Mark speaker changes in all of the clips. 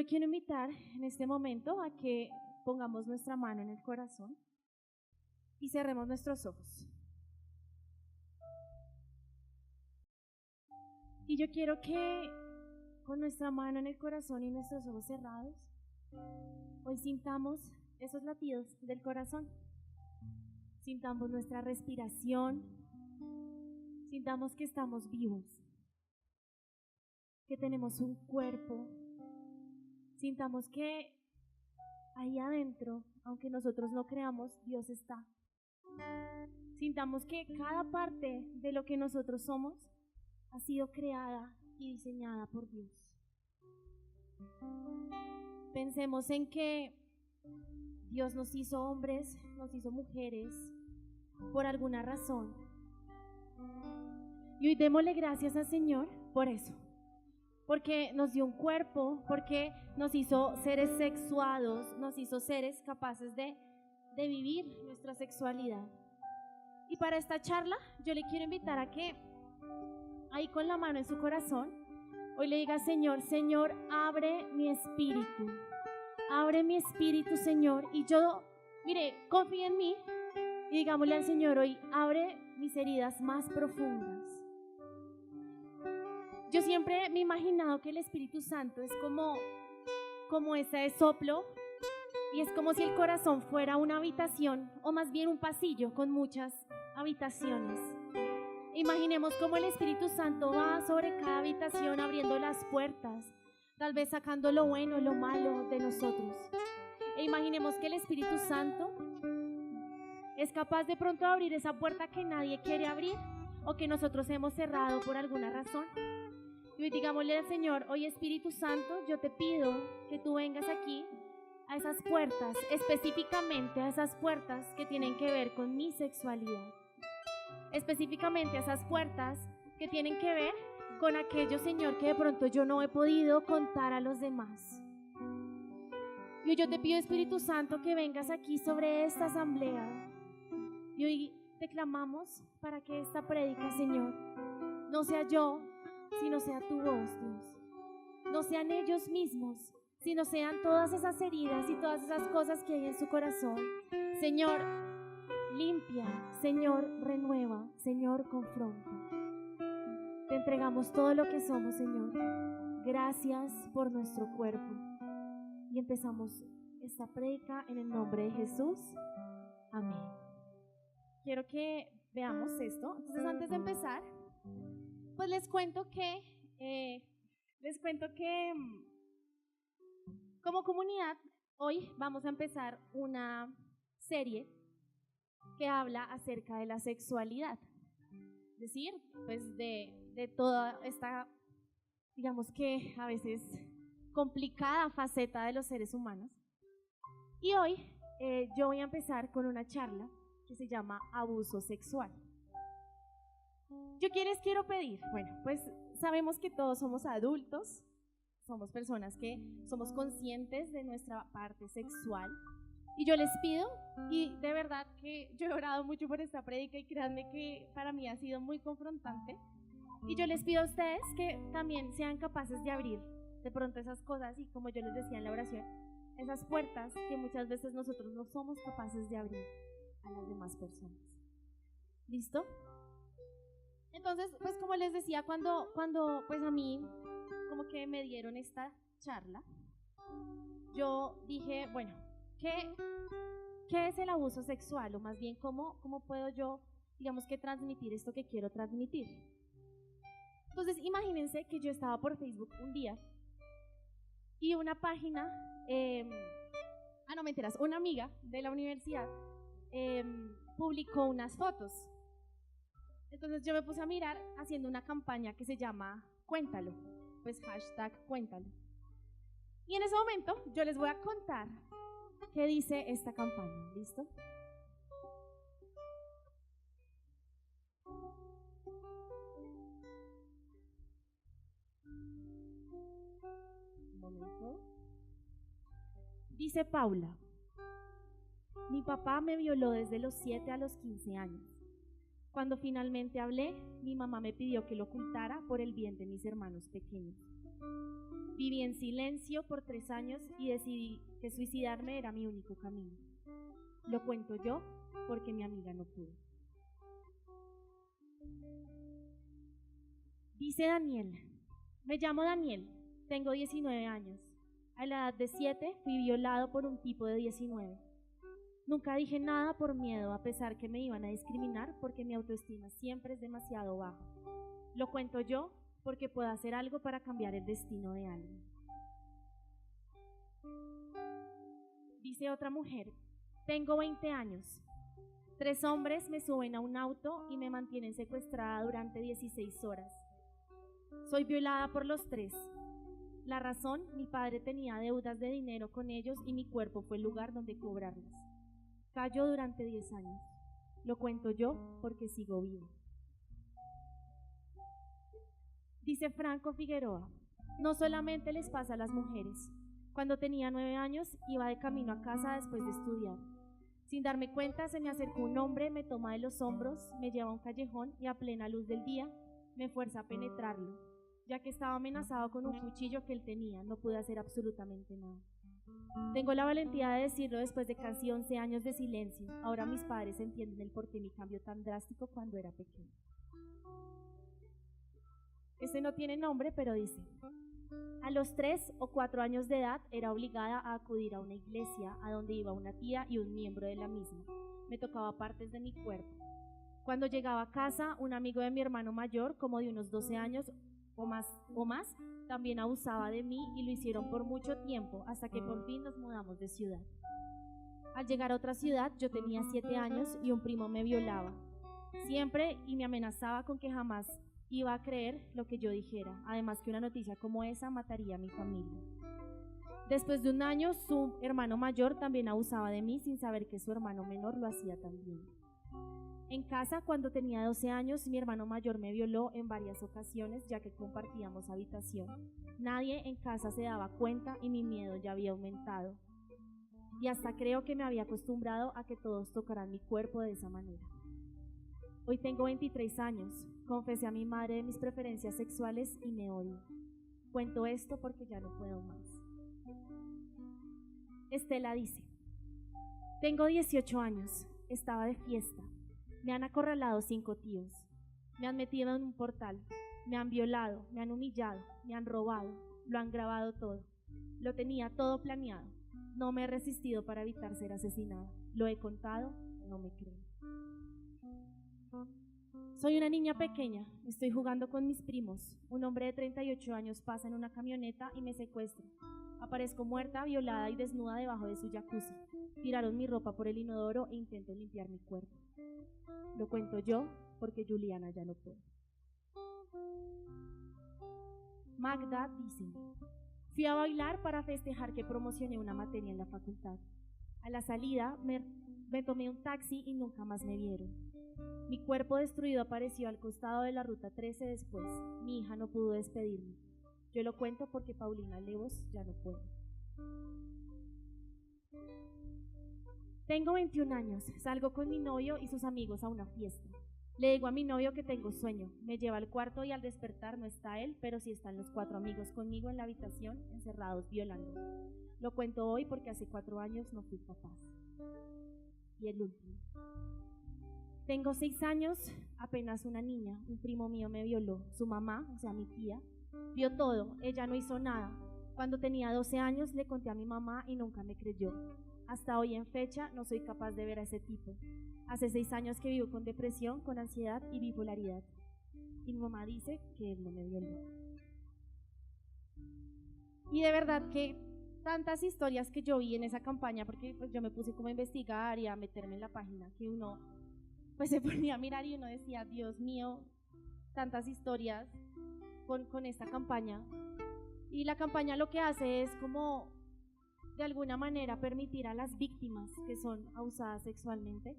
Speaker 1: Yo quiero invitar en este momento a que pongamos nuestra mano en el corazón y cerremos nuestros ojos. Y yo quiero que con nuestra mano en el corazón y nuestros ojos cerrados, hoy sintamos esos latidos del corazón. Sintamos nuestra respiración, sintamos que estamos vivos, que tenemos un cuerpo, sintamos que ahí adentro, aunque nosotros no creamos, Dios está. Sintamos que cada parte de lo que nosotros somos ha sido creada y diseñada por Dios. Pensemos en que Dios nos hizo hombres, nos hizo mujeres, por alguna razón. Y hoy démosle gracias al Señor por eso. Porque nos dio un cuerpo, porque nos hizo seres sexuados, nos hizo seres capaces de vivir nuestra sexualidad. Y para esta charla, yo le quiero invitar a que, ahí con la mano en su corazón, hoy le diga: Señor, abre mi espíritu, Señor. Y yo, mire, confía en mí y digámosle al Señor hoy: abre mis heridas más profundas. Yo siempre me he imaginado que el Espíritu Santo es como ese soplo, y es como si el corazón fuera una habitación, o más bien un pasillo con muchas habitaciones. Imaginemos cómo el Espíritu Santo va sobre cada habitación abriendo las puertas, tal vez sacando lo bueno, lo malo de nosotros. E imaginemos que el Espíritu Santo es capaz de pronto de abrir esa puerta que nadie quiere abrir o que nosotros hemos cerrado por alguna razón. Y digámosle al Señor: hoy, Espíritu Santo, yo te pido que tú vengas aquí a esas puertas, específicamente a esas puertas que tienen que ver con mi sexualidad, específicamente a esas puertas que tienen que ver con aquello, Señor, que de pronto yo no he podido contar a los demás. Y hoy yo te pido, Espíritu Santo, que vengas aquí sobre esta asamblea. Y hoy te clamamos para que esta prédica, Señor, no sea yo, sino sea tu voz, Dios. No sean ellos mismos, sino sean todas esas heridas y todas esas cosas que hay en su corazón. Señor, limpia, Señor, renueva, Señor, confronta. Te entregamos todo lo que somos, Señor. Gracias por nuestro cuerpo. Y empezamos esta prédica en el nombre de Jesús. Amén. Quiero que veamos esto. Entonces, antes de empezar, pues les cuento que como comunidad hoy vamos a empezar una serie que habla acerca de la sexualidad, es decir, pues de toda esta, digamos que a veces complicada faceta de los seres humanos. Y hoy yo voy a empezar con una charla que se llama abuso sexual. Yo les quiero pedir, bueno, pues sabemos que todos somos adultos, somos personas que somos conscientes de nuestra parte sexual, y yo les pido, y de verdad que yo he orado mucho por esta prédica y créanme que para mí ha sido muy confrontante, y yo les pido a ustedes que también sean capaces de abrir de pronto esas cosas, y como yo les decía en la oración, esas puertas que muchas veces nosotros no somos capaces de abrir a las demás personas. ¿Listo? Entonces, pues como les decía, cuando pues a mí como que me dieron esta charla, yo dije, bueno, ¿qué es el abuso sexual? O más bien, ¿cómo puedo yo, digamos que transmitir esto que quiero transmitir? Entonces, imagínense que yo estaba por Facebook un día y una página, una amiga de la universidad publicó unas fotos. Entonces yo me puse a mirar haciendo una campaña que se llama Cuéntalo, pues #Cuéntalo. Y en ese momento yo les voy a contar qué dice esta campaña. ¿Listo? Un momento. Dice Paula: mi papá me violó desde los 7 a los 15 años. Cuando finalmente hablé, mi mamá me pidió que lo ocultara por el bien de mis hermanos pequeños. Viví en silencio por 3 años y decidí que suicidarme era mi único camino. Lo cuento yo porque mi amiga no pudo. Dice Daniel: me llamo Daniel, tengo 19 años. A la edad de 7 fui violado por un tipo de 19. Nunca dije nada por miedo, a pesar que me iban a discriminar, porque mi autoestima siempre es demasiado baja. Lo cuento yo porque puedo hacer algo para cambiar el destino de alguien. Dice otra mujer: tengo 20 años. 3 hombres me suben a un auto y me mantienen secuestrada durante 16 horas. Soy violada por los 3. La razón: mi padre tenía deudas de dinero con ellos y mi cuerpo fue el lugar donde cobrarlas. Callo durante 10 años. Lo cuento yo porque sigo viva. Dice Franco Figueroa: no solamente les pasa a las mujeres. Cuando tenía 9 años iba de camino a casa después de estudiar. Sin darme cuenta se me acercó un hombre, me toma de los hombros, me lleva a un callejón y a plena luz del día me fuerza a penetrarlo. Ya que estaba amenazado con un cuchillo que él tenía, no pude hacer absolutamente nada. Tengo la valentía de decirlo después de casi 11 años de silencio. Ahora mis padres entienden el porqué mi cambio tan drástico cuando era pequeño. Este no tiene nombre, pero dice: a los 3 o 4 años de edad era obligada a acudir a una iglesia a donde iba una tía y un miembro de la misma. Me tocaba partes de mi cuerpo. Cuando llegaba a casa, un amigo de mi hermano mayor, como de unos 12 años o más, también abusaba de mí y lo hicieron por mucho tiempo, hasta que por fin nos mudamos de ciudad. Al llegar a otra ciudad, yo tenía 7 años y un primo me violaba. Siempre y me amenazaba con que jamás iba a creer lo que yo dijera, además que una noticia como esa mataría a mi familia. Después de un año, su hermano mayor también abusaba de mí sin saber que su hermano menor lo hacía también. En casa, cuando tenía 12 años, mi hermano mayor me violó en varias ocasiones, ya que compartíamos habitación. Nadie en casa se daba cuenta y mi miedo ya había aumentado. Y hasta creo que me había acostumbrado a que todos tocaran mi cuerpo de esa manera. Hoy tengo 23 años, confesé a mi madre de mis preferencias sexuales y me odio. Cuento esto porque ya no puedo más. Estela dice: tengo 18 años, estaba de fiesta, me han acorralado 5 tíos, me han metido en un portal, me han violado, me han humillado, me han robado, lo han grabado todo, lo tenía todo planeado, no me he resistido para evitar ser asesinada, lo he contado, no me creen. Soy una niña pequeña, estoy jugando con mis primos. Un hombre de 38 años pasa en una camioneta y me secuestra. Aparezco muerta, violada y desnuda debajo de su jacuzzi. Tiraron mi ropa por el inodoro e intento limpiar mi cuerpo. Lo cuento yo porque Juliana ya no puede. Magda dice: fui a bailar para festejar que promocioné una materia en la facultad. A la salida me tomé un taxi y nunca más me vieron. Mi cuerpo destruido apareció al costado de la ruta 13 después. Mi hija no pudo despedirme. Yo lo cuento porque Paulina Levos ya no puede. Tengo 21 años. Salgo con mi novio y sus amigos a una fiesta. Le digo a mi novio que tengo sueño. Me lleva al cuarto y al despertar no está él, pero sí están los 4 amigos conmigo en la habitación, encerrados violando. Lo cuento hoy porque hace 4 años no fui capaz. Y el último. Tengo 6 años, apenas una niña, un primo mío me violó, su mamá, o sea mi tía, vio todo, ella no hizo nada. Cuando tenía 12 años le conté a mi mamá y nunca me creyó. Hasta hoy en fecha no soy capaz de ver a ese tipo. Hace 6 años que vivo con depresión, con ansiedad y bipolaridad. Y mi mamá dice que él no me violó. Y de verdad que tantas historias que yo vi en esa campaña, porque pues yo me puse como a investigar y a meterme en la página, que uno pues se ponía a mirar y uno decía: Dios mío, tantas historias con esta campaña. Y la campaña lo que hace es como de alguna manera permitir a las víctimas que son abusadas sexualmente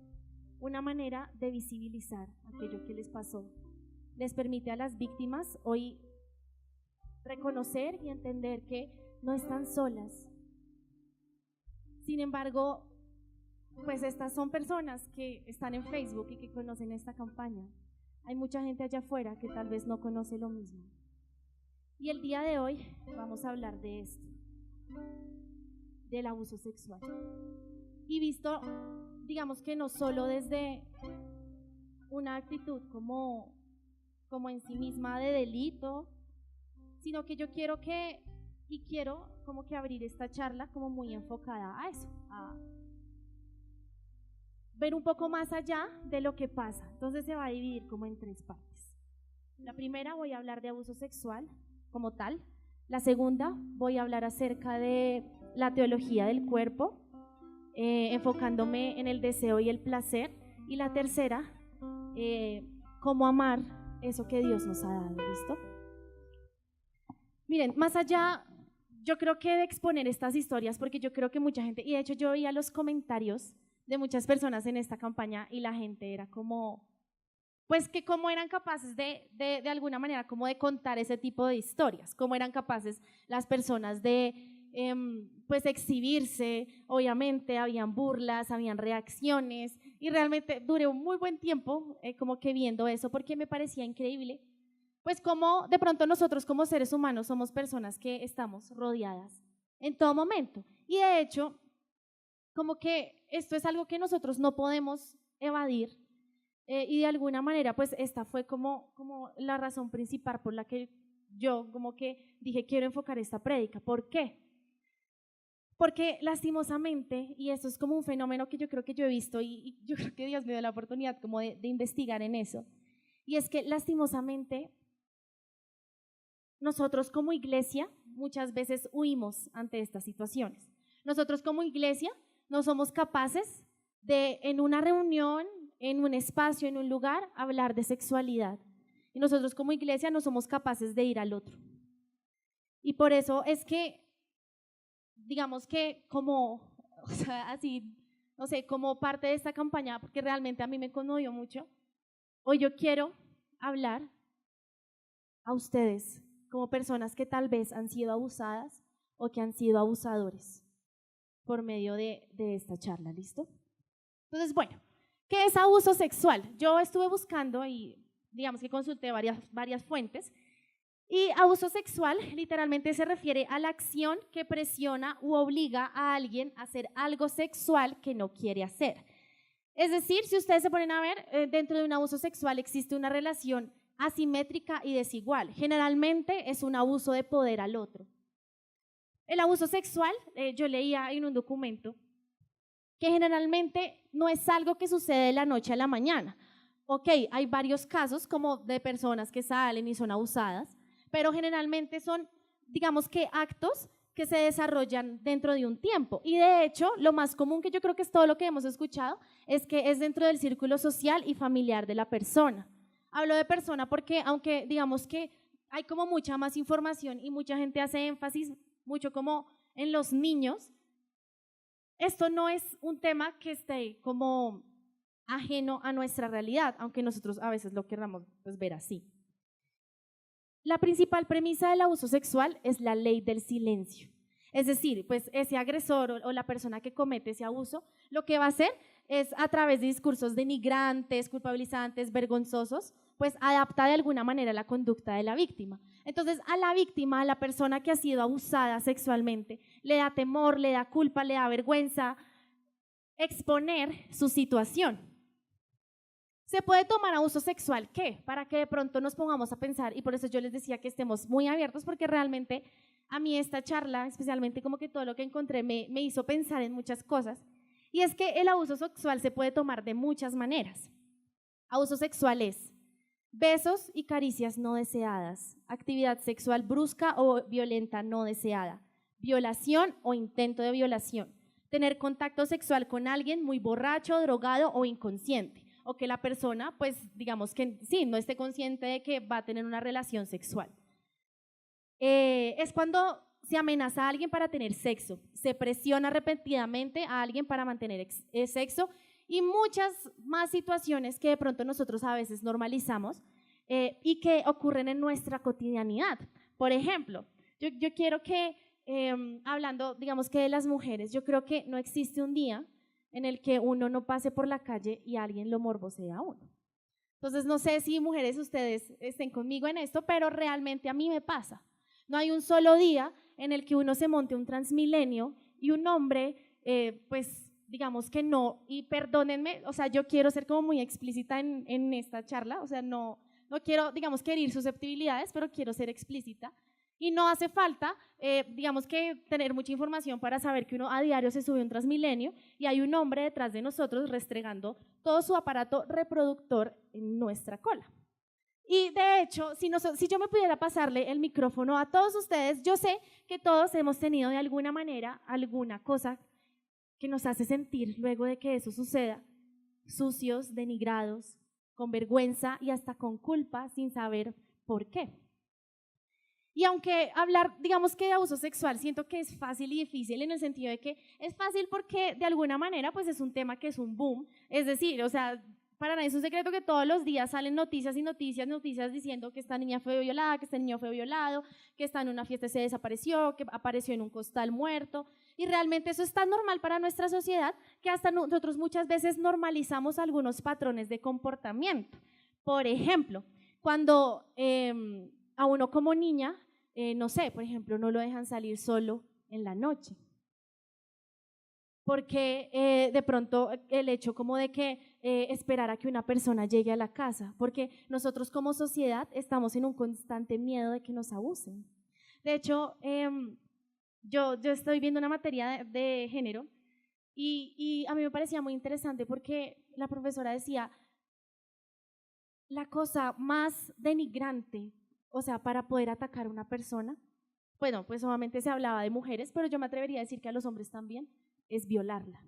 Speaker 1: una manera de visibilizar aquello que les pasó. Les permite a las víctimas hoy reconocer y entender que no están solas. Sin embargo, pues estas son personas que están en Facebook y que conocen esta campaña. Hay mucha gente allá afuera que tal vez no conoce lo mismo. Y el día de hoy vamos a hablar de esto, del abuso sexual. Y visto, digamos que no solo desde una actitud como en sí misma de delito, sino que yo quiero como que abrir esta charla como muy enfocada a eso, a ver un poco más allá de lo que pasa. Entonces se va a dividir como en 3 partes. La primera voy a hablar de abuso sexual como tal. La segunda voy a hablar acerca de la teología del cuerpo, enfocándome en el deseo y el placer. Y la tercera, cómo amar eso que Dios nos ha dado, ¿listo? Miren, más allá, yo creo que de exponer estas historias, porque yo creo que mucha gente, y de hecho yo oía los comentarios de muchas personas en esta campaña y la gente era como, pues que cómo eran capaces de alguna manera como de contar ese tipo de historias, cómo eran capaces las personas de pues exhibirse. Obviamente habían burlas, habían reacciones y realmente duré un muy buen tiempo como que viendo eso porque me parecía increíble, pues como de pronto nosotros como seres humanos somos personas que estamos rodeadas en todo momento y de hecho como que esto es algo que nosotros no podemos evadir. Y de alguna manera, pues esta fue como la razón principal por la que yo como que dije, quiero enfocar esta prédica. ¿Por qué? Porque lastimosamente, y esto es como un fenómeno que yo creo que yo he visto y yo creo que Dios me dio la oportunidad como de investigar en eso, y es que lastimosamente nosotros como iglesia muchas veces huimos ante estas situaciones. Nosotros como iglesia no somos capaces de en una reunión, en un espacio, en un lugar, hablar de sexualidad. Y nosotros como iglesia no somos capaces de ir al otro. Y por eso es que, digamos que como, o sea, así, no sé, como parte de esta campaña, porque realmente a mí me conmovió mucho, hoy yo quiero hablar a ustedes como personas que tal vez han sido abusadas o que han sido abusadores por medio de esta charla, ¿listo? Entonces, bueno, ¿qué es abuso sexual? Yo estuve buscando y digamos que consulté varias fuentes y abuso sexual literalmente se refiere a la acción que presiona u obliga a alguien a hacer algo sexual que no quiere hacer. Es decir, si ustedes se ponen a ver, dentro de un abuso sexual existe una relación asimétrica y desigual. Generalmente es un abuso de poder al otro. El abuso sexual, yo leía en un documento, que generalmente no es algo que sucede de la noche a la mañana. Ok, hay varios casos como de personas que salen y son abusadas, pero generalmente son, digamos que actos que se desarrollan dentro de un tiempo. Y de hecho, lo más común, que yo creo que es todo lo que hemos escuchado, es que es dentro del círculo social y familiar de la persona. Hablo de persona porque aunque digamos que hay como mucha más información y mucha gente hace énfasis mucho como en los niños, esto no es un tema que esté como ajeno a nuestra realidad, aunque nosotros a veces lo querramos pues, ver así. La principal premisa del abuso sexual es la ley del silencio. Es decir, pues ese agresor o la persona que comete ese abuso, lo que va a hacer es a través de discursos denigrantes, culpabilizantes, vergonzosos, pues adapta de alguna manera la conducta de la víctima. Entonces a la víctima, a la persona que ha sido abusada sexualmente, le da temor, le da culpa, le da vergüenza exponer su situación. ¿Se puede tomar abuso sexual? ¿Qué? Para que de pronto nos pongamos a pensar, y por eso yo les decía que estemos muy abiertos, porque realmente a mí esta charla, especialmente como que todo lo que encontré me hizo pensar en muchas cosas, y es que el abuso sexual se puede tomar de muchas maneras. Abuso sexual es besos y caricias no deseadas, actividad sexual brusca o violenta no deseada, violación o intento de violación, tener contacto sexual con alguien muy borracho, drogado o inconsciente, o que la persona, pues digamos que sí, no esté consciente de que va a tener una relación sexual. Es cuando se amenaza a alguien para tener sexo, se presiona repetidamente a alguien para mantener sexo y muchas más situaciones que de pronto nosotros a veces normalizamos y que ocurren en nuestra cotidianidad. Por ejemplo, yo quiero que, hablando digamos que de las mujeres, yo creo que no existe un día en el que uno no pase por la calle y alguien lo morbosea a uno. Entonces no sé si mujeres ustedes estén conmigo en esto, pero realmente a mí me pasa. No hay un solo día en el que uno se monte un Transmilenio y un hombre, pues digamos que no, y perdónenme, o sea, yo quiero ser como muy explícita en esta charla, o sea, no quiero, digamos, que herir susceptibilidades, pero quiero ser explícita. Y no hace falta, digamos, que tener mucha información para saber que uno a diario se sube a un Transmilenio y hay un hombre detrás de nosotros restregando todo su aparato reproductor en nuestra cola. Y de hecho, si yo me pudiera pasarle el micrófono a todos ustedes, yo sé que todos hemos tenido de alguna manera alguna cosa que nos hace sentir luego de que eso suceda, sucios, denigrados, con vergüenza y hasta con culpa sin saber por qué. Y aunque hablar, digamos que de abuso sexual, siento que es fácil y difícil en el sentido de que es fácil porque de alguna manera pues es un tema que es un boom, es decir, o sea, para nadie es un secreto que todos los días salen noticias y noticias diciendo que esta niña fue violada, que este niño fue violado, que está en una fiesta y se desapareció, que apareció en un costal muerto, y realmente eso es tan normal para nuestra sociedad que hasta nosotros muchas veces normalizamos algunos patrones de comportamiento. Por ejemplo, cuando a uno como niña, no sé, por ejemplo, no lo dejan salir solo en la noche. Porque de pronto el hecho como de que esperar a que una persona llegue a la casa, porque nosotros como sociedad estamos en un constante miedo de que nos abusen. De hecho, yo estoy viendo una materia de género y a mí me parecía muy interesante porque la profesora decía, la cosa más denigrante, o sea, para poder atacar a una persona, bueno, pues obviamente se hablaba de mujeres, pero yo me atrevería a decir que a los hombres también, es violarla,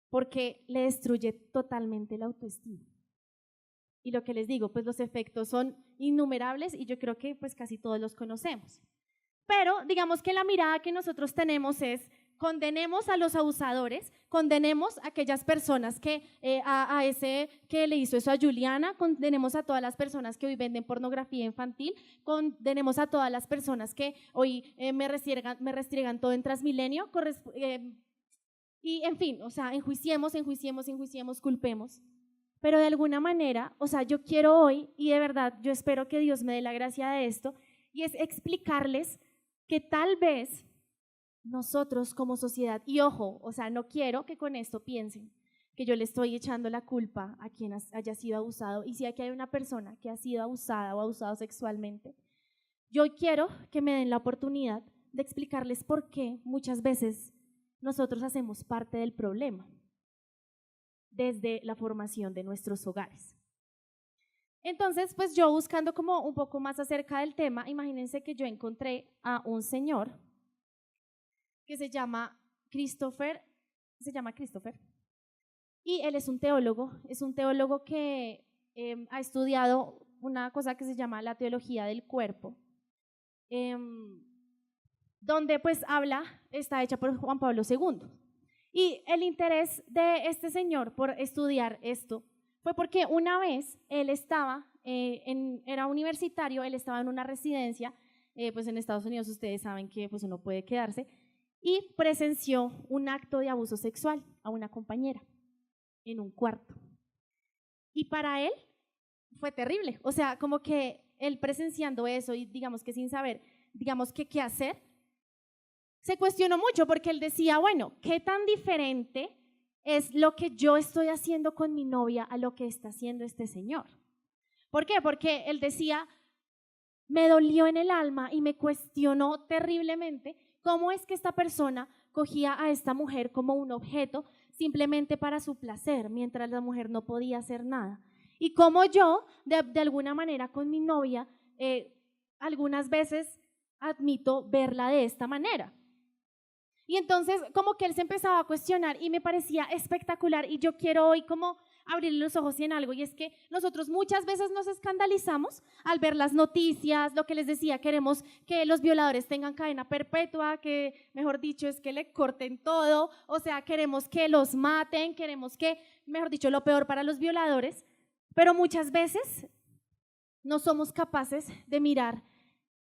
Speaker 1: porque le destruye totalmente la autoestima. Y lo que les digo, pues los efectos son innumerables y yo creo que pues casi todos los conocemos. Pero digamos que la mirada que nosotros tenemos es, condenemos a los abusadores, condenemos a aquellas personas que, a ese que le hizo eso a Juliana, condenemos a todas las personas que hoy venden pornografía infantil, condenemos a todas las personas que hoy me restriegan todo en Transmilenio, y en fin, o sea, enjuiciemos, culpemos. Pero de alguna manera, o sea, yo quiero hoy, y de verdad yo espero que Dios me dé la gracia de esto, y es explicarles que tal vez nosotros como sociedad, y ojo, o sea, no quiero que con esto piensen que yo le estoy echando la culpa a quien haya sido abusado, y si aquí hay una persona que ha sido abusada o abusado sexualmente, yo quiero que me den la oportunidad de explicarles por qué muchas veces nosotros hacemos parte del problema desde la formación de nuestros hogares. Entonces, pues yo buscando como un poco más acerca del tema, imagínense que yo encontré a un señor que se llama Christopher, y él es un teólogo que ha estudiado una cosa que se llama la teología del cuerpo, donde pues está hecha por Juan Pablo II. Y el interés de este señor por estudiar esto fue porque una vez él era universitario, él estaba en una residencia, pues en Estados Unidos ustedes saben que pues uno puede quedarse, y presenció un acto de abuso sexual a una compañera en un cuarto. Y para él fue terrible, o sea, como que él presenciando eso y digamos que sin saber, digamos que qué hacer, se cuestionó mucho porque él decía, bueno, ¿qué tan diferente es lo que yo estoy haciendo con mi novia a lo que está haciendo este señor? ¿Por qué? Porque él decía, me dolió en el alma y me cuestionó terriblemente cómo es que esta persona cogía a esta mujer como un objeto simplemente para su placer, mientras la mujer no podía hacer nada. Y cómo yo, de alguna manera con mi novia, algunas veces admito verla de esta manera. Y entonces como que él se empezaba a cuestionar y me parecía espectacular y yo quiero hoy como abrirle los ojos en algo, y es que nosotros muchas veces nos escandalizamos al ver las noticias, lo que les decía, queremos que los violadores tengan cadena perpetua, que mejor dicho es que le corten todo, o sea, queremos que los maten, queremos que, mejor dicho, lo peor para los violadores, pero muchas veces no somos capaces de mirar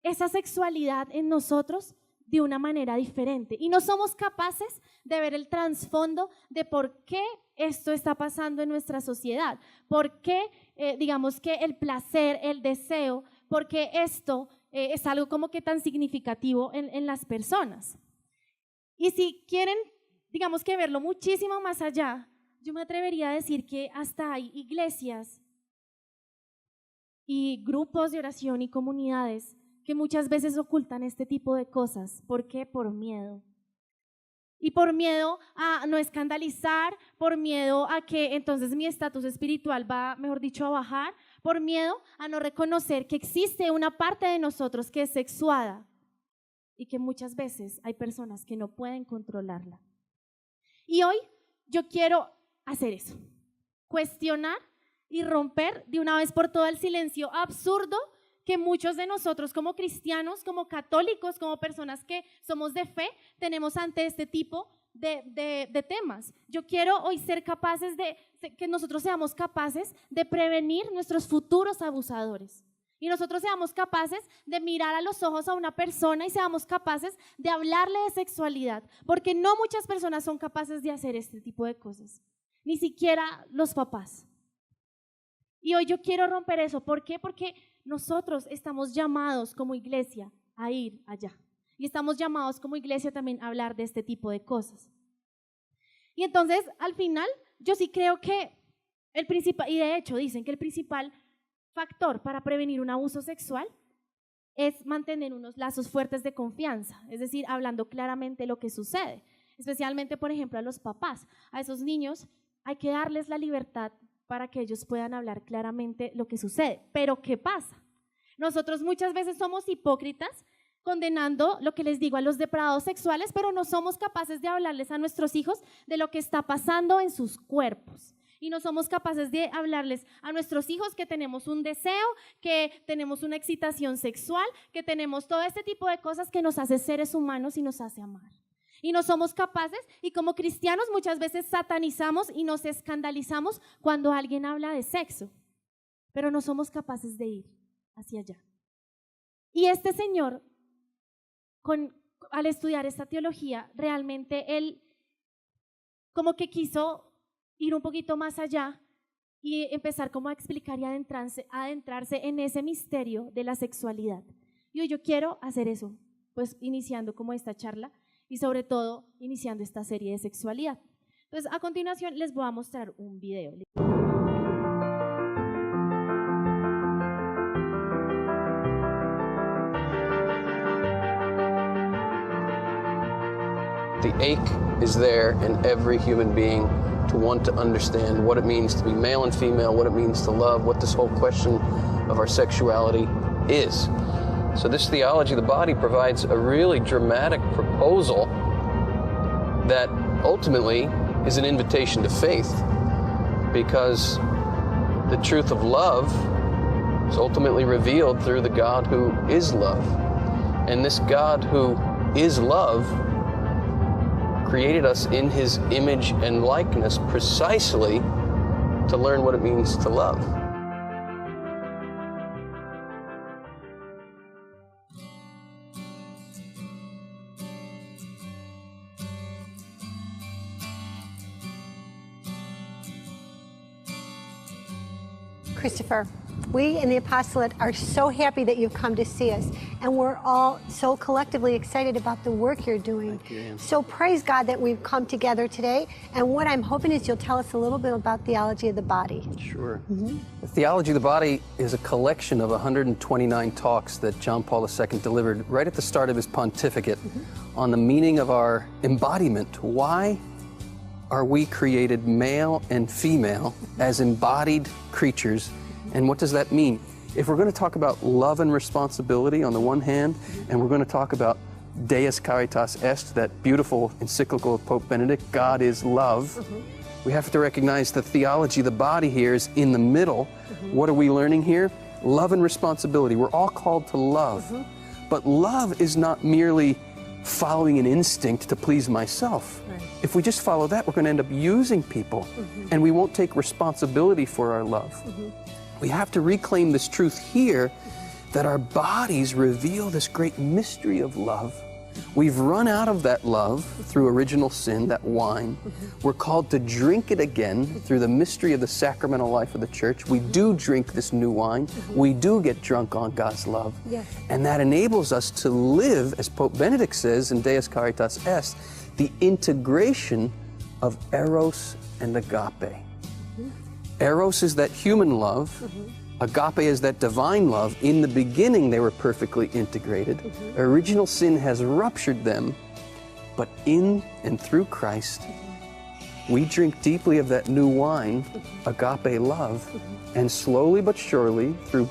Speaker 1: esa sexualidad en nosotros de una manera diferente y no somos capaces de ver el trasfondo de por qué esto está pasando en nuestra sociedad, por qué digamos que el placer, el deseo, porque esto es algo como que tan significativo en las personas. Y si quieren, digamos que verlo muchísimo más allá, yo me atrevería a decir que hasta hay iglesias y grupos de oración y comunidades que muchas veces ocultan este tipo de cosas. ¿Por qué? Por miedo. Y por miedo a no escandalizar, por miedo a que entonces mi estatus espiritual va, mejor dicho, a bajar, por miedo a no reconocer que existe una parte de nosotros que es sexuada y que muchas veces hay personas que no pueden controlarla. Y hoy yo quiero hacer eso, cuestionar y romper de una vez por todas el silencio absurdo que muchos de nosotros como cristianos, como católicos, como personas que somos de fe, tenemos ante este tipo de temas. Yo quiero hoy ser capaces que nosotros seamos capaces de prevenir nuestros futuros abusadores. Y nosotros seamos capaces de mirar a los ojos a una persona y seamos capaces de hablarle de sexualidad, porque no muchas personas son capaces de hacer este tipo de cosas, ni siquiera los papás. Y hoy yo quiero romper eso. ¿Por qué? Porque nosotros estamos llamados como iglesia a ir allá. Y estamos llamados como iglesia también a hablar de este tipo de cosas. Y entonces, al final, yo sí creo que el principal, y de hecho dicen que el principal factor para prevenir un abuso sexual es mantener unos lazos fuertes de confianza, es decir, hablando claramente lo que sucede, especialmente, por ejemplo, a los papás. A esos niños hay que darles la libertad para que ellos puedan hablar claramente lo que sucede. Pero ¿qué pasa? Nosotros muchas veces somos hipócritas condenando lo que les digo a los depravados sexuales, pero no somos capaces de hablarles a nuestros hijos de lo que está pasando en sus cuerpos. Y no somos capaces de hablarles a nuestros hijos que tenemos un deseo, que tenemos una excitación sexual, que tenemos todo este tipo de cosas que nos hace seres humanos y nos hace amar. Y no somos capaces, y como cristianos muchas veces satanizamos y nos escandalizamos cuando alguien habla de sexo, pero no somos capaces de ir hacia allá. Y este señor, al estudiar esta teología, realmente él como que quiso ir un poquito más allá y empezar como a explicar y adentrarse en ese misterio de la sexualidad. Y hoy yo quiero hacer eso, pues iniciando como esta charla, y sobre todo iniciando esta serie de sexualidad. Entonces, a continuación les voy a mostrar un video.
Speaker 2: The ache is there in every human being to want to understand what it means to be male and female, what it means to love, what this whole question of our sexuality is. So this theology of the body provides a really dramatic proposal that ultimately is an invitation to faith, because the truth of love is ultimately revealed through the God who is love. And this God who is love created us in His image and likeness precisely to learn what it means to love.
Speaker 3: Christopher, we in the Apostolate are so happy that you've come to see us, and we're all so collectively excited about the work you're doing.
Speaker 2: Thank you.
Speaker 3: So praise God that we've come together today, and what I'm hoping is you'll tell us a little bit about theology of the body.
Speaker 2: Sure. The Theology of the Body is a collection of 129 talks that John Paul II delivered right at the start of his pontificate on the meaning of our embodiment. Why are we created male and female as embodied creatures, and what does that mean? If we're going to talk about love and responsibility on the one hand, and we're going to talk about Deus Caritas Est, that beautiful encyclical of Pope Benedict, God is love, we have to recognize the theology of the body here is in the middle. What are we learning here? Love and responsibility. We're all called to love, but love is not merely following an instinct to please myself.
Speaker 3: Right.
Speaker 2: If we just follow that, we're going to end up using people, and we won't take responsibility for our love. We have to reclaim this truth here that our bodies reveal this great mystery of love We've run out of that love through original sin, that wine. We're called to drink it again through the mystery of the sacramental life of the church. We do drink this new wine. We do get drunk on God's love.
Speaker 3: Yes.
Speaker 2: And that enables us to live, as Pope Benedict says in Deus Caritas Est, the integration of eros and agape. Eros is that human love. Agape is that divine love. In the beginning, they were perfectly integrated. Original sin has ruptured them, but in and through Christ, we drink deeply of that new wine, agape love, and slowly but surely, through,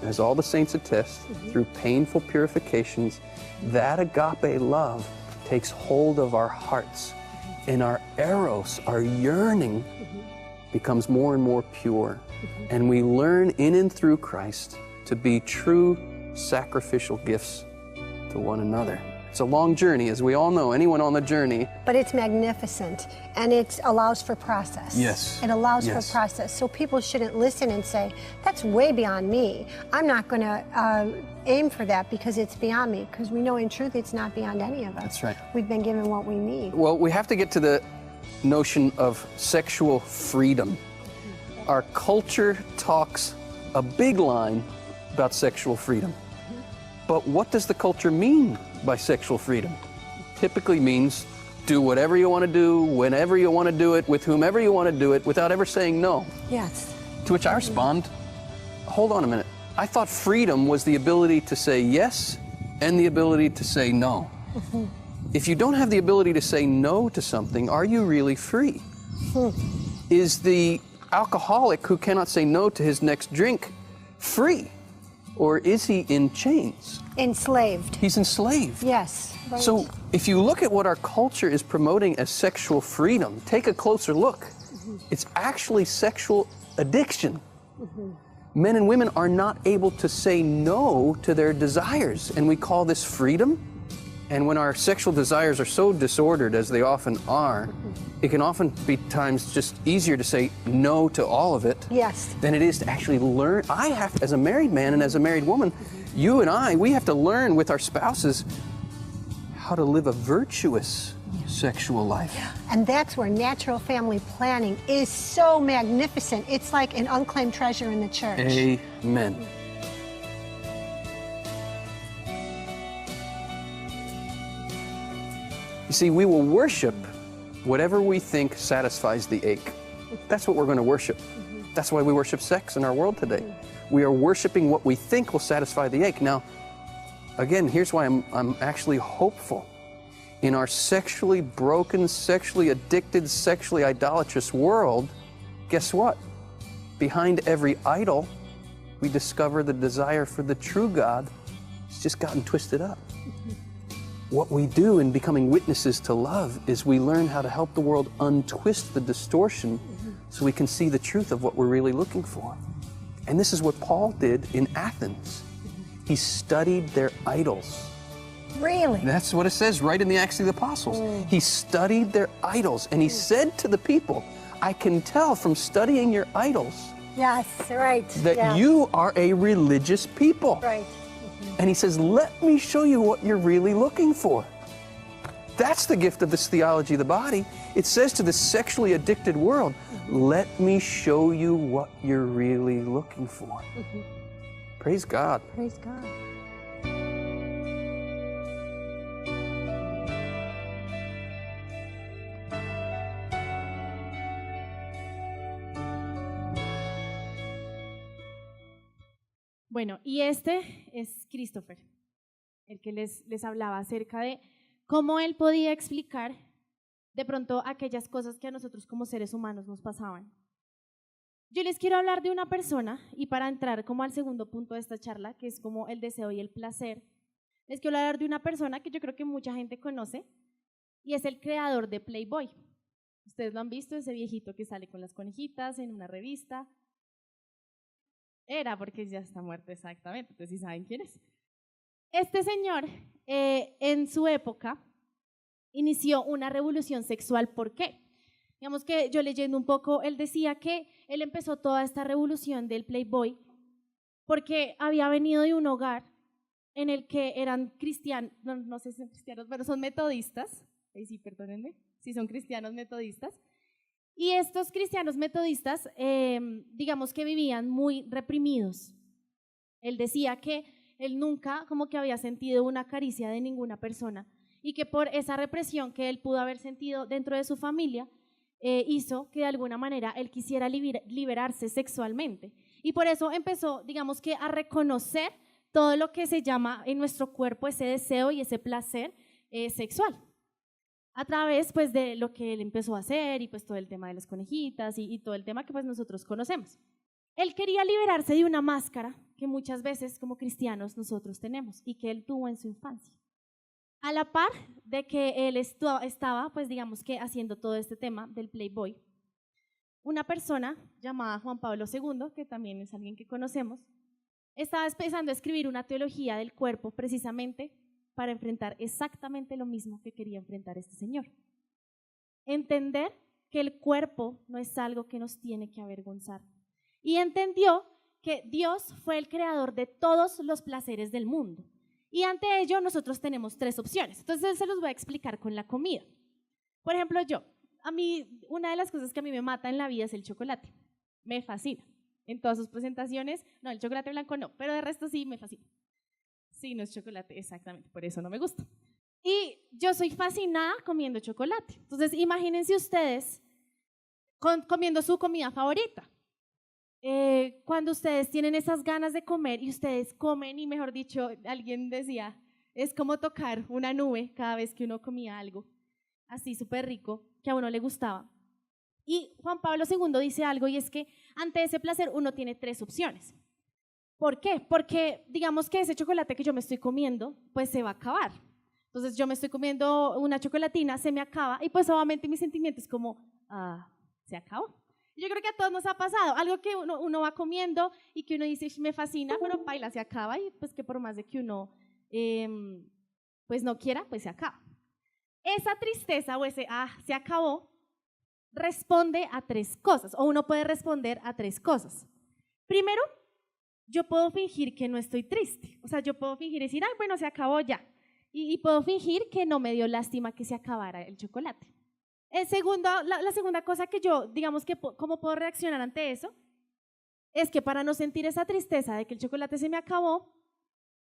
Speaker 2: as all the saints attest, through painful purifications, that agape love takes hold of our hearts, and our eros, our yearning, becomes more and more pure. And we learn in and through Christ to be true sacrificial gifts to one another. It's a long journey, as we all know, anyone on the journey.
Speaker 3: But it's magnificent, and it allows for process.
Speaker 2: Yes.
Speaker 3: It allows
Speaker 2: Yes.
Speaker 3: for process. So people shouldn't listen and say, that's way beyond me. I'm not going to aim for that because it's beyond me, because we know in truth it's not beyond any of us.
Speaker 2: That's right.
Speaker 3: We've been given what we need.
Speaker 2: Well, we have to get to the notion of sexual freedom. Our culture talks a big line about sexual freedom. But what does the culture mean by sexual freedom? Typically means do whatever you want to do, whenever you want to do it, with whomever you want to do it, without ever saying no.
Speaker 3: Yes.
Speaker 2: To which I respond, hold on a minute. I thought freedom was the ability to say yes and the ability to say no. If you don't have the ability to say no to something, are you really free? Is the alcoholic who cannot say no to his next drink free? Or is he in chains?
Speaker 3: Enslaved.
Speaker 2: He's enslaved.
Speaker 3: Yes. Right.
Speaker 2: So if you look at what our culture is promoting as sexual freedom, take a closer look. It's actually sexual addiction. Men and women are not able to say no to their desires, and we call this freedom. And when our sexual desires are so disordered, as they often are, it can often be times just easier to say no to all of it
Speaker 3: Yes.
Speaker 2: than it is to actually learn. I have, as a married man and as a married woman, you and I, we have to learn with our spouses how to live a virtuous sexual life.
Speaker 3: And that's where natural family planning is so magnificent. It's like an unclaimed treasure in the church.
Speaker 2: Amen. You see, we will worship whatever we think satisfies the ache. That's what we're going to worship. That's why we worship sex in our world today. We are worshiping what we think will satisfy the ache. Now, again, here's why I'm actually hopeful. In our sexually broken, sexually addicted, sexually idolatrous world, guess what? Behind every idol, we discover the desire for the true God. It's just gotten twisted up. What we do in becoming witnesses to love is we learn how to help the world untwist the distortion so we can see the truth of what we're really looking for. And this is what Paul did in Athens. He studied their idols.
Speaker 3: Really?
Speaker 2: That's what it says right in the Acts of the Apostles. He studied their idols, and he said to the people, I can tell from studying your idols
Speaker 3: Yes, right.
Speaker 2: that
Speaker 3: yeah.
Speaker 2: you are a religious people.
Speaker 3: Right.
Speaker 2: And he says, let me show you what you're really looking for. That's the gift of this theology of the body. It says to this sexually addicted world, let me show you what you're really looking for. Praise God.
Speaker 3: Praise God.
Speaker 1: Bueno, y este es Christopher, el que les hablaba acerca de cómo él podía explicar de pronto aquellas cosas que a nosotros como seres humanos nos pasaban. Yo les quiero hablar de una persona, y para entrar como al segundo punto de esta charla, que es como el deseo y el placer, les quiero hablar de una persona que yo creo que mucha gente conoce, y es el creador de Playboy. Ustedes lo han visto, ese viejito que sale con las conejitas en una revista. Era porque ya está muerto exactamente, entonces sí saben quién es. Este señor, en su época, inició una revolución sexual. ¿Por qué? Digamos que yo leyendo un poco, él decía que él empezó toda esta revolución del Playboy porque había venido de un hogar en el que eran cristianos, no sé si son cristianos, pero son metodistas, sí, perdónenme, sí son cristianos metodistas, y estos cristianos metodistas, digamos que vivían muy reprimidos. Él decía que él nunca como que había sentido una caricia de ninguna persona y que por esa represión que él pudo haber sentido dentro de su familia, hizo que de alguna manera él quisiera liberarse sexualmente. Y por eso empezó, digamos que a reconocer todo lo que se llama en nuestro cuerpo ese deseo y ese placer sexual. A través pues de lo que él empezó a hacer y pues todo el tema de las conejitas y todo el tema que pues nosotros conocemos. Él quería liberarse de una máscara que muchas veces como cristianos nosotros tenemos y que él tuvo en su infancia. A la par de que él estaba pues digamos que haciendo todo este tema del Playboy, una persona llamada Juan Pablo II, que también es alguien que conocemos, estaba empezando a escribir una teología del cuerpo precisamente para enfrentar exactamente lo mismo que quería enfrentar este señor. Entender que el cuerpo no es algo que nos tiene que avergonzar. Y entendió que Dios fue el creador de todos los placeres del mundo. Y ante ello nosotros tenemos 3 opciones. Entonces se los voy a explicar con la comida. Por ejemplo, a mí, una de las cosas que a mí me mata en la vida es el chocolate. Me fascina. En todas sus presentaciones, no, el chocolate blanco no, pero de resto sí me fascina. Sí, no es chocolate, exactamente, por eso no me gusta. Y yo soy fascinada comiendo chocolate. Entonces, imagínense ustedes comiendo su comida favorita. Cuando ustedes tienen esas ganas de comer y ustedes comen y mejor dicho, alguien decía, es como tocar una nube cada vez que uno comía algo así súper rico que a uno le gustaba. Y Juan Pablo II dice algo y es que ante ese placer uno tiene 3 opciones. ¿Por qué? Porque digamos que ese chocolate que yo me estoy comiendo pues se va a acabar. Entonces yo me estoy comiendo una chocolatina, se me acaba y pues obviamente mi sentimiento es como, se acabó. Yo creo que a todos nos ha pasado, algo que uno va comiendo y que uno dice, me fascina, pero paila, se acaba y pues que por más de que uno pues no quiera, pues se acaba. Esa tristeza o ese, se acabó, responde a 3 cosas, o uno puede responder a 3 cosas. Primero, yo puedo fingir que no estoy triste, o sea, yo puedo fingir decir, bueno, se acabó ya, y puedo fingir que no me dio lástima que se acabara el chocolate. La segunda cosa que yo, digamos que cómo puedo reaccionar ante eso, es que para no sentir esa tristeza de que el chocolate se me acabó,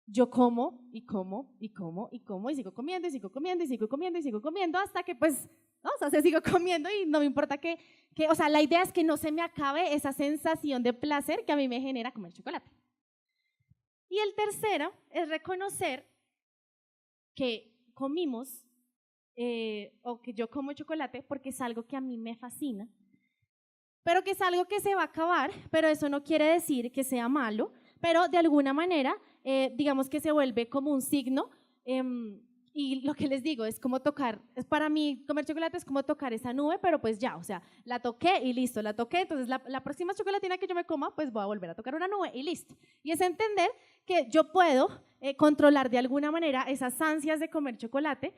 Speaker 1: yo como y como y como y como y sigo comiendo y sigo comiendo y sigo comiendo y sigo comiendo hasta que pues, ¿no? O sea, se sigo comiendo y no me importa o sea, la idea es que no se me acabe esa sensación de placer que a mí me genera comer chocolate. Y el tercero es reconocer que comimos o que yo como chocolate porque es algo que a mí me fascina, pero que es algo que se va a acabar, pero eso no quiere decir que sea malo, pero de alguna manera, digamos que se vuelve como un signo, y lo que les digo es como tocar, para mí comer chocolate es como tocar esa nube, pero pues ya, o sea, la toqué y listo, la toqué, entonces la próxima chocolatina que yo me coma, pues voy a volver a tocar una nube y listo. Y es entender que yo puedo controlar de alguna manera esas ansias de comer chocolate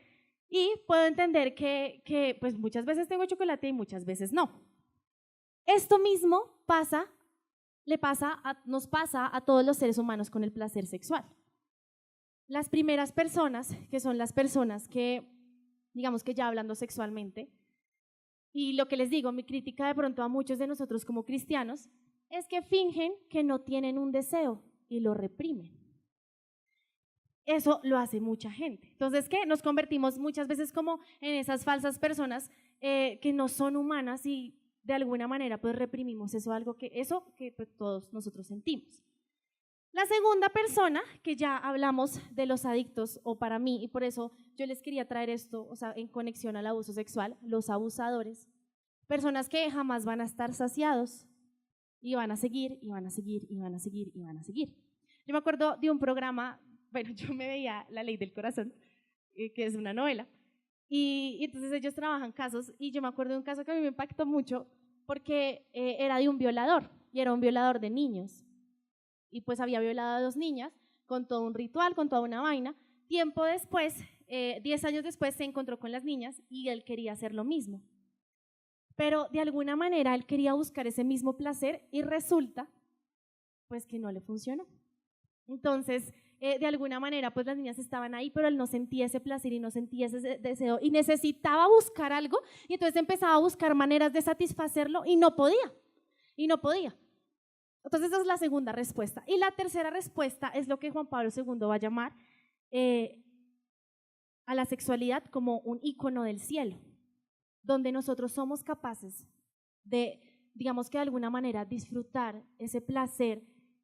Speaker 1: y puedo entender que pues muchas veces tengo chocolate y muchas veces no. Esto mismo nos pasa a todos los seres humanos con el placer sexual. Las primeras personas, que son las personas que, digamos que ya hablando sexualmente, y lo que les digo, mi crítica de pronto a muchos de nosotros como cristianos, es que fingen que no tienen un deseo y lo reprimen. Eso lo hace mucha gente. Entonces, ¿qué? Nos convertimos muchas veces como en esas falsas personas que no son humanas y de alguna manera pues reprimimos eso que pues, todos nosotros sentimos. La segunda persona, que ya hablamos de los adictos, o para mí, y por eso yo les quería traer esto, o sea, en conexión al abuso sexual, los abusadores, personas que jamás van a estar saciados y van a seguir, y van a seguir, y van a seguir, y van a seguir. Yo me acuerdo de un programa, bueno, yo me veía La Ley del Corazón, que es una novela, y entonces ellos trabajan casos, y yo me acuerdo de un caso que a mí me impactó mucho, porque era de un violador, y era un violador de niños. Y pues había violado a 2 niñas con todo un ritual, con toda una vaina. Tiempo después, 10 años después, se encontró con las niñas y él quería hacer lo mismo. Pero de alguna manera él quería buscar ese mismo placer y resulta pues que no le funcionó. Entonces, de alguna manera pues las niñas estaban ahí, pero él no sentía ese placer y no sentía ese deseo y necesitaba buscar algo y entonces empezaba a buscar maneras de satisfacerlo y no podía. Entonces esa es la segunda respuesta. Y la tercera respuesta es lo que Juan Pablo II va a llamar a la sexualidad como un ícono del cielo, donde nosotros somos capaces de, digamos que de alguna manera, disfrutar ese placer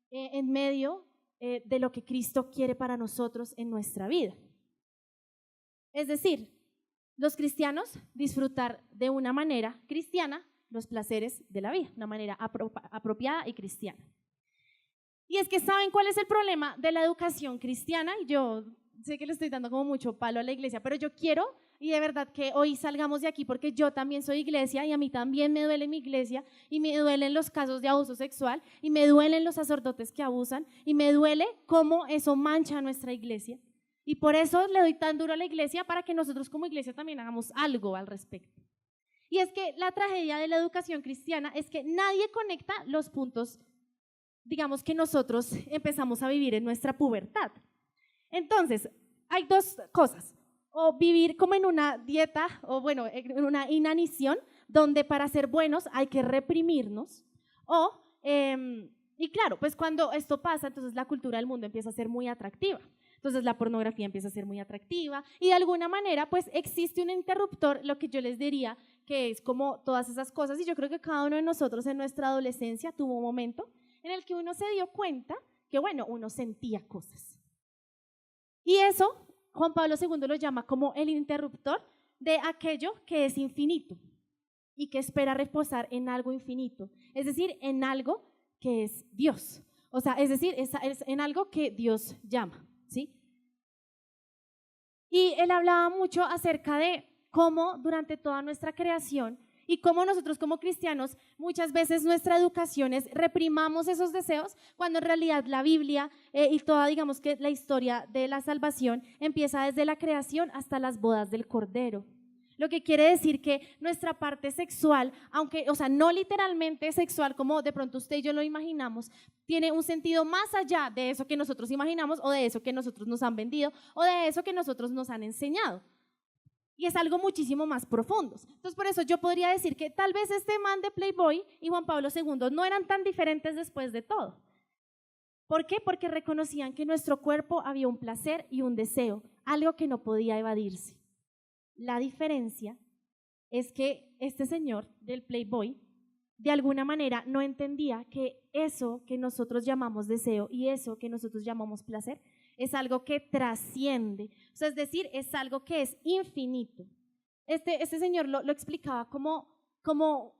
Speaker 1: en medio de lo que Cristo quiere para nosotros en nuestra vida. Es decir, los cristianos disfrutar de una manera cristiana los placeres de la vida, una manera apropiada y cristiana. Y es que ¿saben cuál es el problema de la educación cristiana? Yo sé que le estoy dando como mucho palo a la iglesia, pero yo quiero y de verdad que hoy salgamos de aquí porque yo también soy iglesia y a mí también me duele mi iglesia y me duelen los casos de abuso sexual y me duelen los sacerdotes que abusan y me duele cómo eso mancha a nuestra iglesia. Y por eso le doy tan duro a la iglesia para que nosotros como iglesia también hagamos algo al respecto. Y es que la tragedia de la educación cristiana es que nadie conecta los puntos, digamos, que nosotros empezamos a vivir en nuestra pubertad. Entonces, hay dos cosas, o vivir como en una dieta, o bueno, en una inanición, donde para ser buenos hay que reprimirnos, y claro, pues cuando esto pasa, entonces la cultura del mundo empieza a ser muy atractiva. Entonces la pornografía empieza a ser muy atractiva y de alguna manera pues existe un interruptor, lo que yo les diría que es como todas esas cosas y yo creo que cada uno de nosotros en nuestra adolescencia tuvo un momento en el que uno se dio cuenta que bueno, uno sentía cosas. Y eso Juan Pablo II lo llama como el interruptor de aquello que es infinito y que espera reposar en algo infinito, es decir, en algo que es Dios, o sea, es decir, es en algo que Dios llama. ¿Sí? Y él hablaba mucho acerca de cómo durante toda nuestra creación y cómo nosotros como cristianos muchas veces nuestra educación es reprimamos esos deseos cuando en realidad la Biblia y toda digamos que la historia de la salvación empieza desde la creación hasta las bodas del Cordero. Lo que quiere decir que nuestra parte sexual, aunque, o sea, no literalmente sexual como de pronto usted y yo lo imaginamos, tiene un sentido más allá de eso que nosotros imaginamos o de eso que nosotros nos han vendido o de eso que nosotros nos han enseñado. Y es algo muchísimo más profundo. Entonces, por eso yo podría decir que tal vez este man de Playboy y Juan Pablo II no eran tan diferentes después de todo. ¿Por qué? Porque reconocían que en nuestro cuerpo había un placer y un deseo, algo que no podía evadirse. La diferencia es que este señor del Playboy de alguna manera no entendía que eso que nosotros llamamos deseo y eso que nosotros llamamos placer es algo que trasciende, o sea, es decir, es algo que es infinito. Este señor lo explicaba como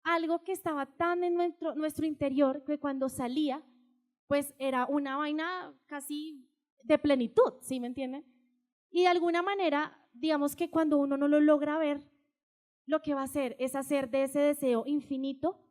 Speaker 1: algo que estaba tan en nuestro interior que cuando salía, pues era una vaina casi de plenitud, ¿sí me entienden? Y de alguna manera, digamos que cuando uno no lo logra ver, lo que va a hacer es hacer de ese deseo infinito,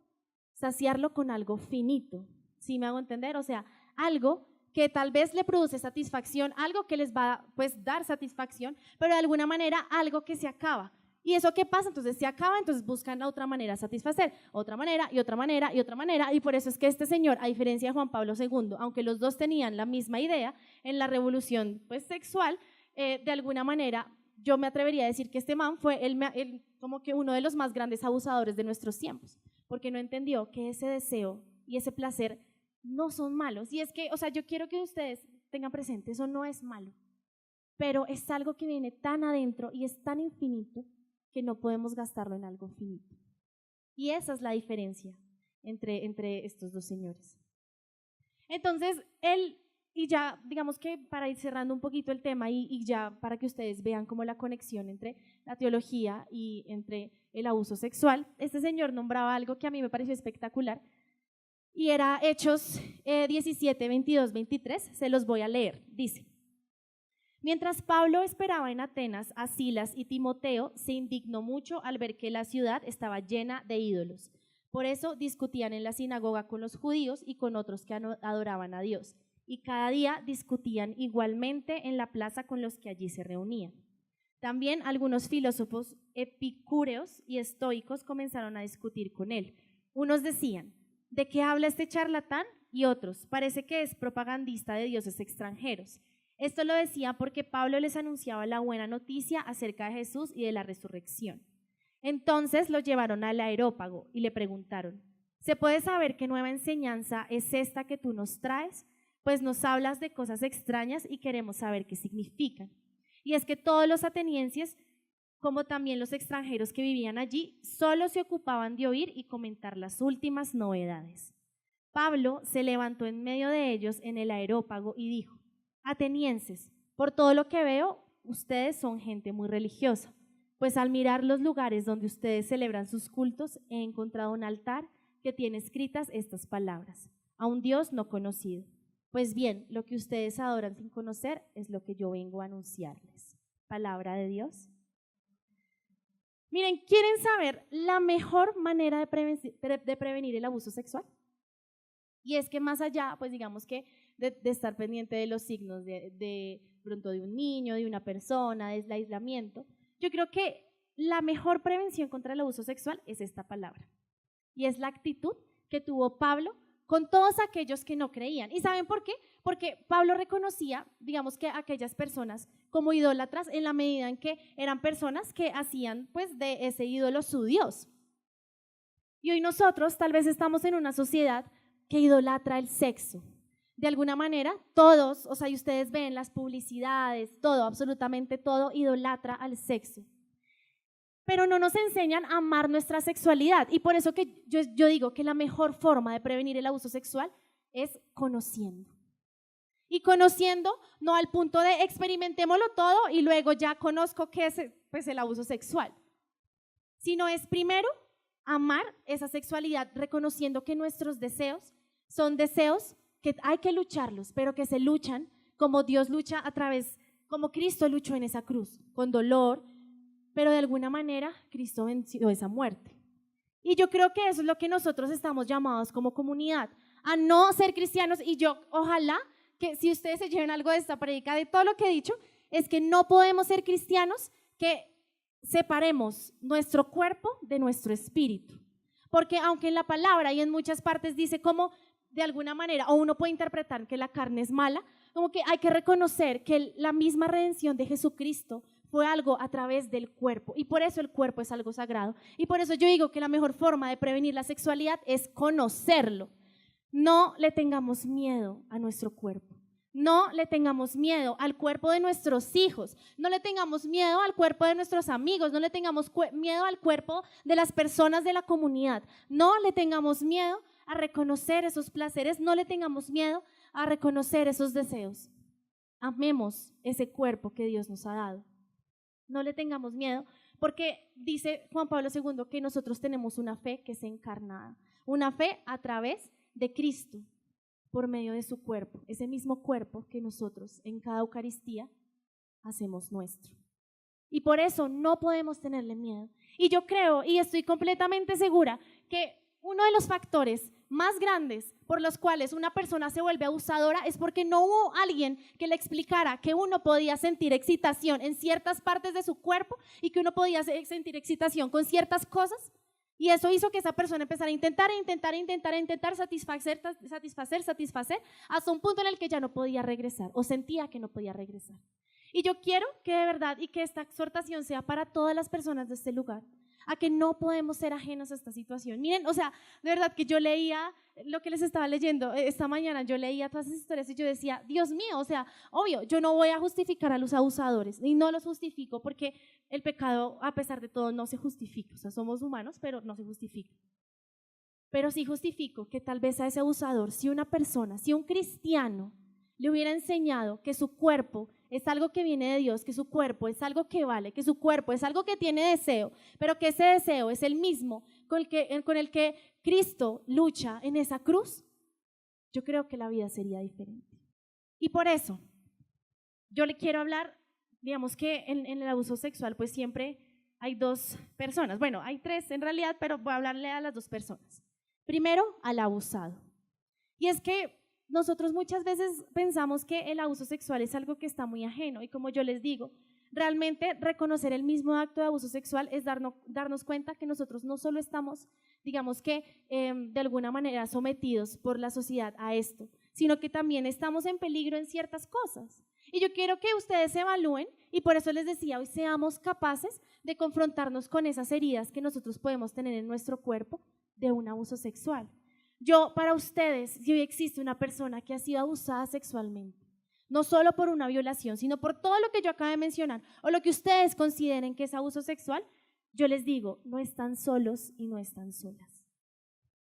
Speaker 1: saciarlo con algo finito, ¿sí me hago entender? O sea, algo que tal vez le produce satisfacción, algo que les va a pues, dar satisfacción, pero de alguna manera algo que se acaba. ¿Y eso qué pasa? Entonces se acaba, entonces buscan otra manera de satisfacer, otra manera y otra manera y otra manera, y por eso es que este señor, a diferencia de Juan Pablo II, aunque los dos tenían la misma idea en la revolución pues, sexual, de alguna manera yo me atrevería a decir que este man fue como que uno de los más grandes abusadores de nuestros tiempos, porque no entendió que ese deseo y ese placer no son malos. Y es que, o sea, yo quiero que ustedes tengan presente, eso no es malo, pero es algo que viene tan adentro y es tan infinito que no podemos gastarlo en algo finito. Y esa es la diferencia entre estos dos señores. Entonces, él, y ya digamos que para ir cerrando un poquito el tema y ya para que ustedes vean como la conexión entre la teología y entre el abuso sexual, este señor nombraba algo que a mí me pareció espectacular y era Hechos 17, 22, 23, se los voy a leer, dice: mientras Pablo esperaba en Atenas a Silas y Timoteo, se indignó mucho al ver que la ciudad estaba llena de ídolos. Por eso discutían en la sinagoga con los judíos y con otros que adoraban a Dios. Y cada día discutían igualmente en la plaza con los que allí se reunían. También algunos filósofos epicúreos y estoicos comenzaron a discutir con él. Unos decían: ¿de qué habla este charlatán? y otros. Parece que es propagandista de dioses extranjeros. Esto lo decía porque Pablo les anunciaba la buena noticia acerca de Jesús y de la resurrección. Entonces lo llevaron al Areópago y le preguntaron: ¿se puede saber qué nueva enseñanza es esta que tú nos traes? Pues nos hablas de cosas extrañas y queremos saber qué significan. Y es que todos los atenienses, como también los extranjeros que vivían allí, solo se ocupaban de oír y comentar las últimas novedades. Pablo se levantó en medio de ellos en el Areópago y dijo: atenienses, por todo lo que veo, ustedes son gente muy religiosa, pues al mirar los lugares donde ustedes celebran sus cultos, he encontrado un altar que tiene escritas estas palabras: a un Dios no conocido. Pues bien, lo que ustedes adoran sin conocer es lo que yo vengo a anunciarles. Palabra de Dios. Miren, ¿quieren saber la mejor manera de prevenir el abuso sexual? Y es que más allá, pues digamos que de estar pendiente de los signos de pronto de un niño, de una persona, del aislamiento, yo creo que la mejor prevención contra el abuso sexual es esta palabra. Y es la actitud que tuvo Pablo con todos aquellos que no creían. ¿Y saben por qué? Porque Pablo reconocía, digamos, que aquellas personas como idólatras en la medida en que eran personas que hacían pues de ese ídolo su Dios. Y hoy nosotros tal vez estamos en una sociedad que idolatra el sexo. De alguna manera, todos, o sea, y ustedes ven las publicidades, todo, absolutamente todo, idolatra al sexo. Pero no nos enseñan a amar nuestra sexualidad. Y por eso que yo digo que la mejor forma de prevenir el abuso sexual es conociendo. Y conociendo, no al punto de experimentémoslo todo y luego ya conozco qué es pues, el abuso sexual, sino es primero amar esa sexualidad reconociendo que nuestros deseos son deseos que hay que lucharlos, pero que se luchan como Dios lucha a través, como Cristo luchó en esa cruz, con dolor, pero de alguna manera Cristo venció esa muerte. Y yo creo que eso es lo que nosotros estamos llamados como comunidad, a no ser cristianos. Y yo ojalá que si ustedes se lleven algo de esta predica, de todo lo que he dicho, es que no podemos ser cristianos que separemos nuestro cuerpo de nuestro espíritu. Porque aunque en la palabra y en muchas partes dice como de alguna manera, o uno puede interpretar que la carne es mala, como que hay que reconocer que la misma redención de Jesucristo fue algo a través del cuerpo, y por eso el cuerpo es algo sagrado. Y por eso yo digo que la mejor forma de prevenir la sexualidad es conocerlo. No le tengamos miedo a nuestro cuerpo. No le tengamos miedo al cuerpo de nuestros hijos, no le tengamos miedo al cuerpo de nuestros amigos, no le tengamos miedo al cuerpo de las personas de la comunidad, no le tengamos miedo a reconocer esos placeres, no le tengamos miedo a reconocer esos deseos. Amemos ese cuerpo que Dios nos ha dado. No le tengamos miedo, porque dice Juan Pablo II que nosotros tenemos una fe que es encarnada, una fe a través de Cristo, por medio de su cuerpo, ese mismo cuerpo que nosotros en cada Eucaristía hacemos nuestro. Y por eso no podemos tenerle miedo. Y yo creo y estoy completamente segura que uno de los factores más grandes por los cuales una persona se vuelve abusadora es porque no hubo alguien que le explicara que uno podía sentir excitación en ciertas partes de su cuerpo y que uno podía sentir excitación con ciertas cosas. Y eso hizo que esa persona empezara a intentar satisfacer, hasta un punto en el que ya no podía regresar o sentía que no podía regresar. Y yo quiero que de verdad y que esta exhortación sea para todas las personas de este lugar, a que no podemos ser ajenos a esta situación. Miren, o sea, de verdad que yo leía lo que les estaba leyendo esta mañana, yo leía todas esas historias y yo decía, Dios mío, o sea, obvio, yo no voy a justificar a los abusadores y no los justifico porque el pecado, a pesar de todo, no se justifica. O sea, somos humanos, pero no se justifica. Pero sí justifico que tal vez a ese abusador, si una persona, si un cristiano le hubiera enseñado que su cuerpo es algo que viene de Dios, que su cuerpo es algo que vale, que su cuerpo es algo que tiene deseo, pero que ese deseo es el mismo con el que Cristo lucha en esa cruz, yo creo que la vida sería diferente. Y por eso, yo le quiero hablar, digamos que en el abuso sexual pues siempre hay dos personas, bueno, hay tres en realidad, pero voy a hablarle a las dos personas. Primero, al abusado. Y es que nosotros muchas veces pensamos que el abuso sexual es algo que está muy ajeno y como yo les digo, realmente reconocer el mismo acto de abuso sexual es darnos cuenta que nosotros no solo estamos digamos que de alguna manera sometidos por la sociedad a esto, sino que también estamos en peligro en ciertas cosas. Y yo quiero que ustedes se evalúen y por eso les decía, hoy seamos capaces de confrontarnos con esas heridas que nosotros podemos tener en nuestro cuerpo de un abuso sexual. Para ustedes, si hoy existe una persona que ha sido abusada sexualmente, no solo por una violación, sino por todo lo que yo acabo de mencionar o lo que ustedes consideren que es abuso sexual, yo les digo, no están solos y no están solas.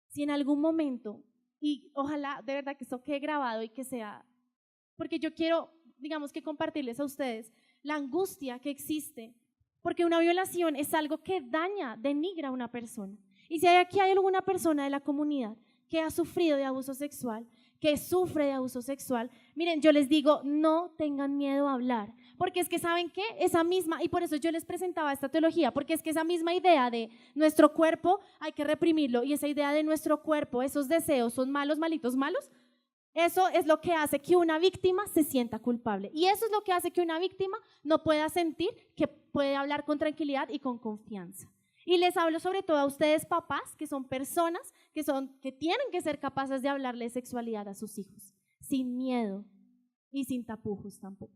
Speaker 1: Si en algún momento, y ojalá de verdad que esto quede grabado y que sea, porque yo quiero, digamos que compartirles a ustedes la angustia que existe, porque una violación es algo que daña, denigra a una persona. Y si aquí hay alguna persona de la comunidad que ha sufrido de abuso sexual, que sufre de abuso sexual, miren, yo les digo, no tengan miedo a hablar, porque es que ¿saben qué? Esa misma, y por eso yo les presentaba esta teología, porque es que esa misma idea de nuestro cuerpo hay que reprimirlo, y esa idea de nuestro cuerpo, esos deseos son malos, malitos, malos, eso es lo que hace que una víctima se sienta culpable, y eso es lo que hace que una víctima no pueda sentir que puede hablar con tranquilidad y con confianza. Y les hablo sobre todo a ustedes papás, que son personas que tienen que ser capaces de hablarle de sexualidad a sus hijos, sin miedo y sin tapujos tampoco.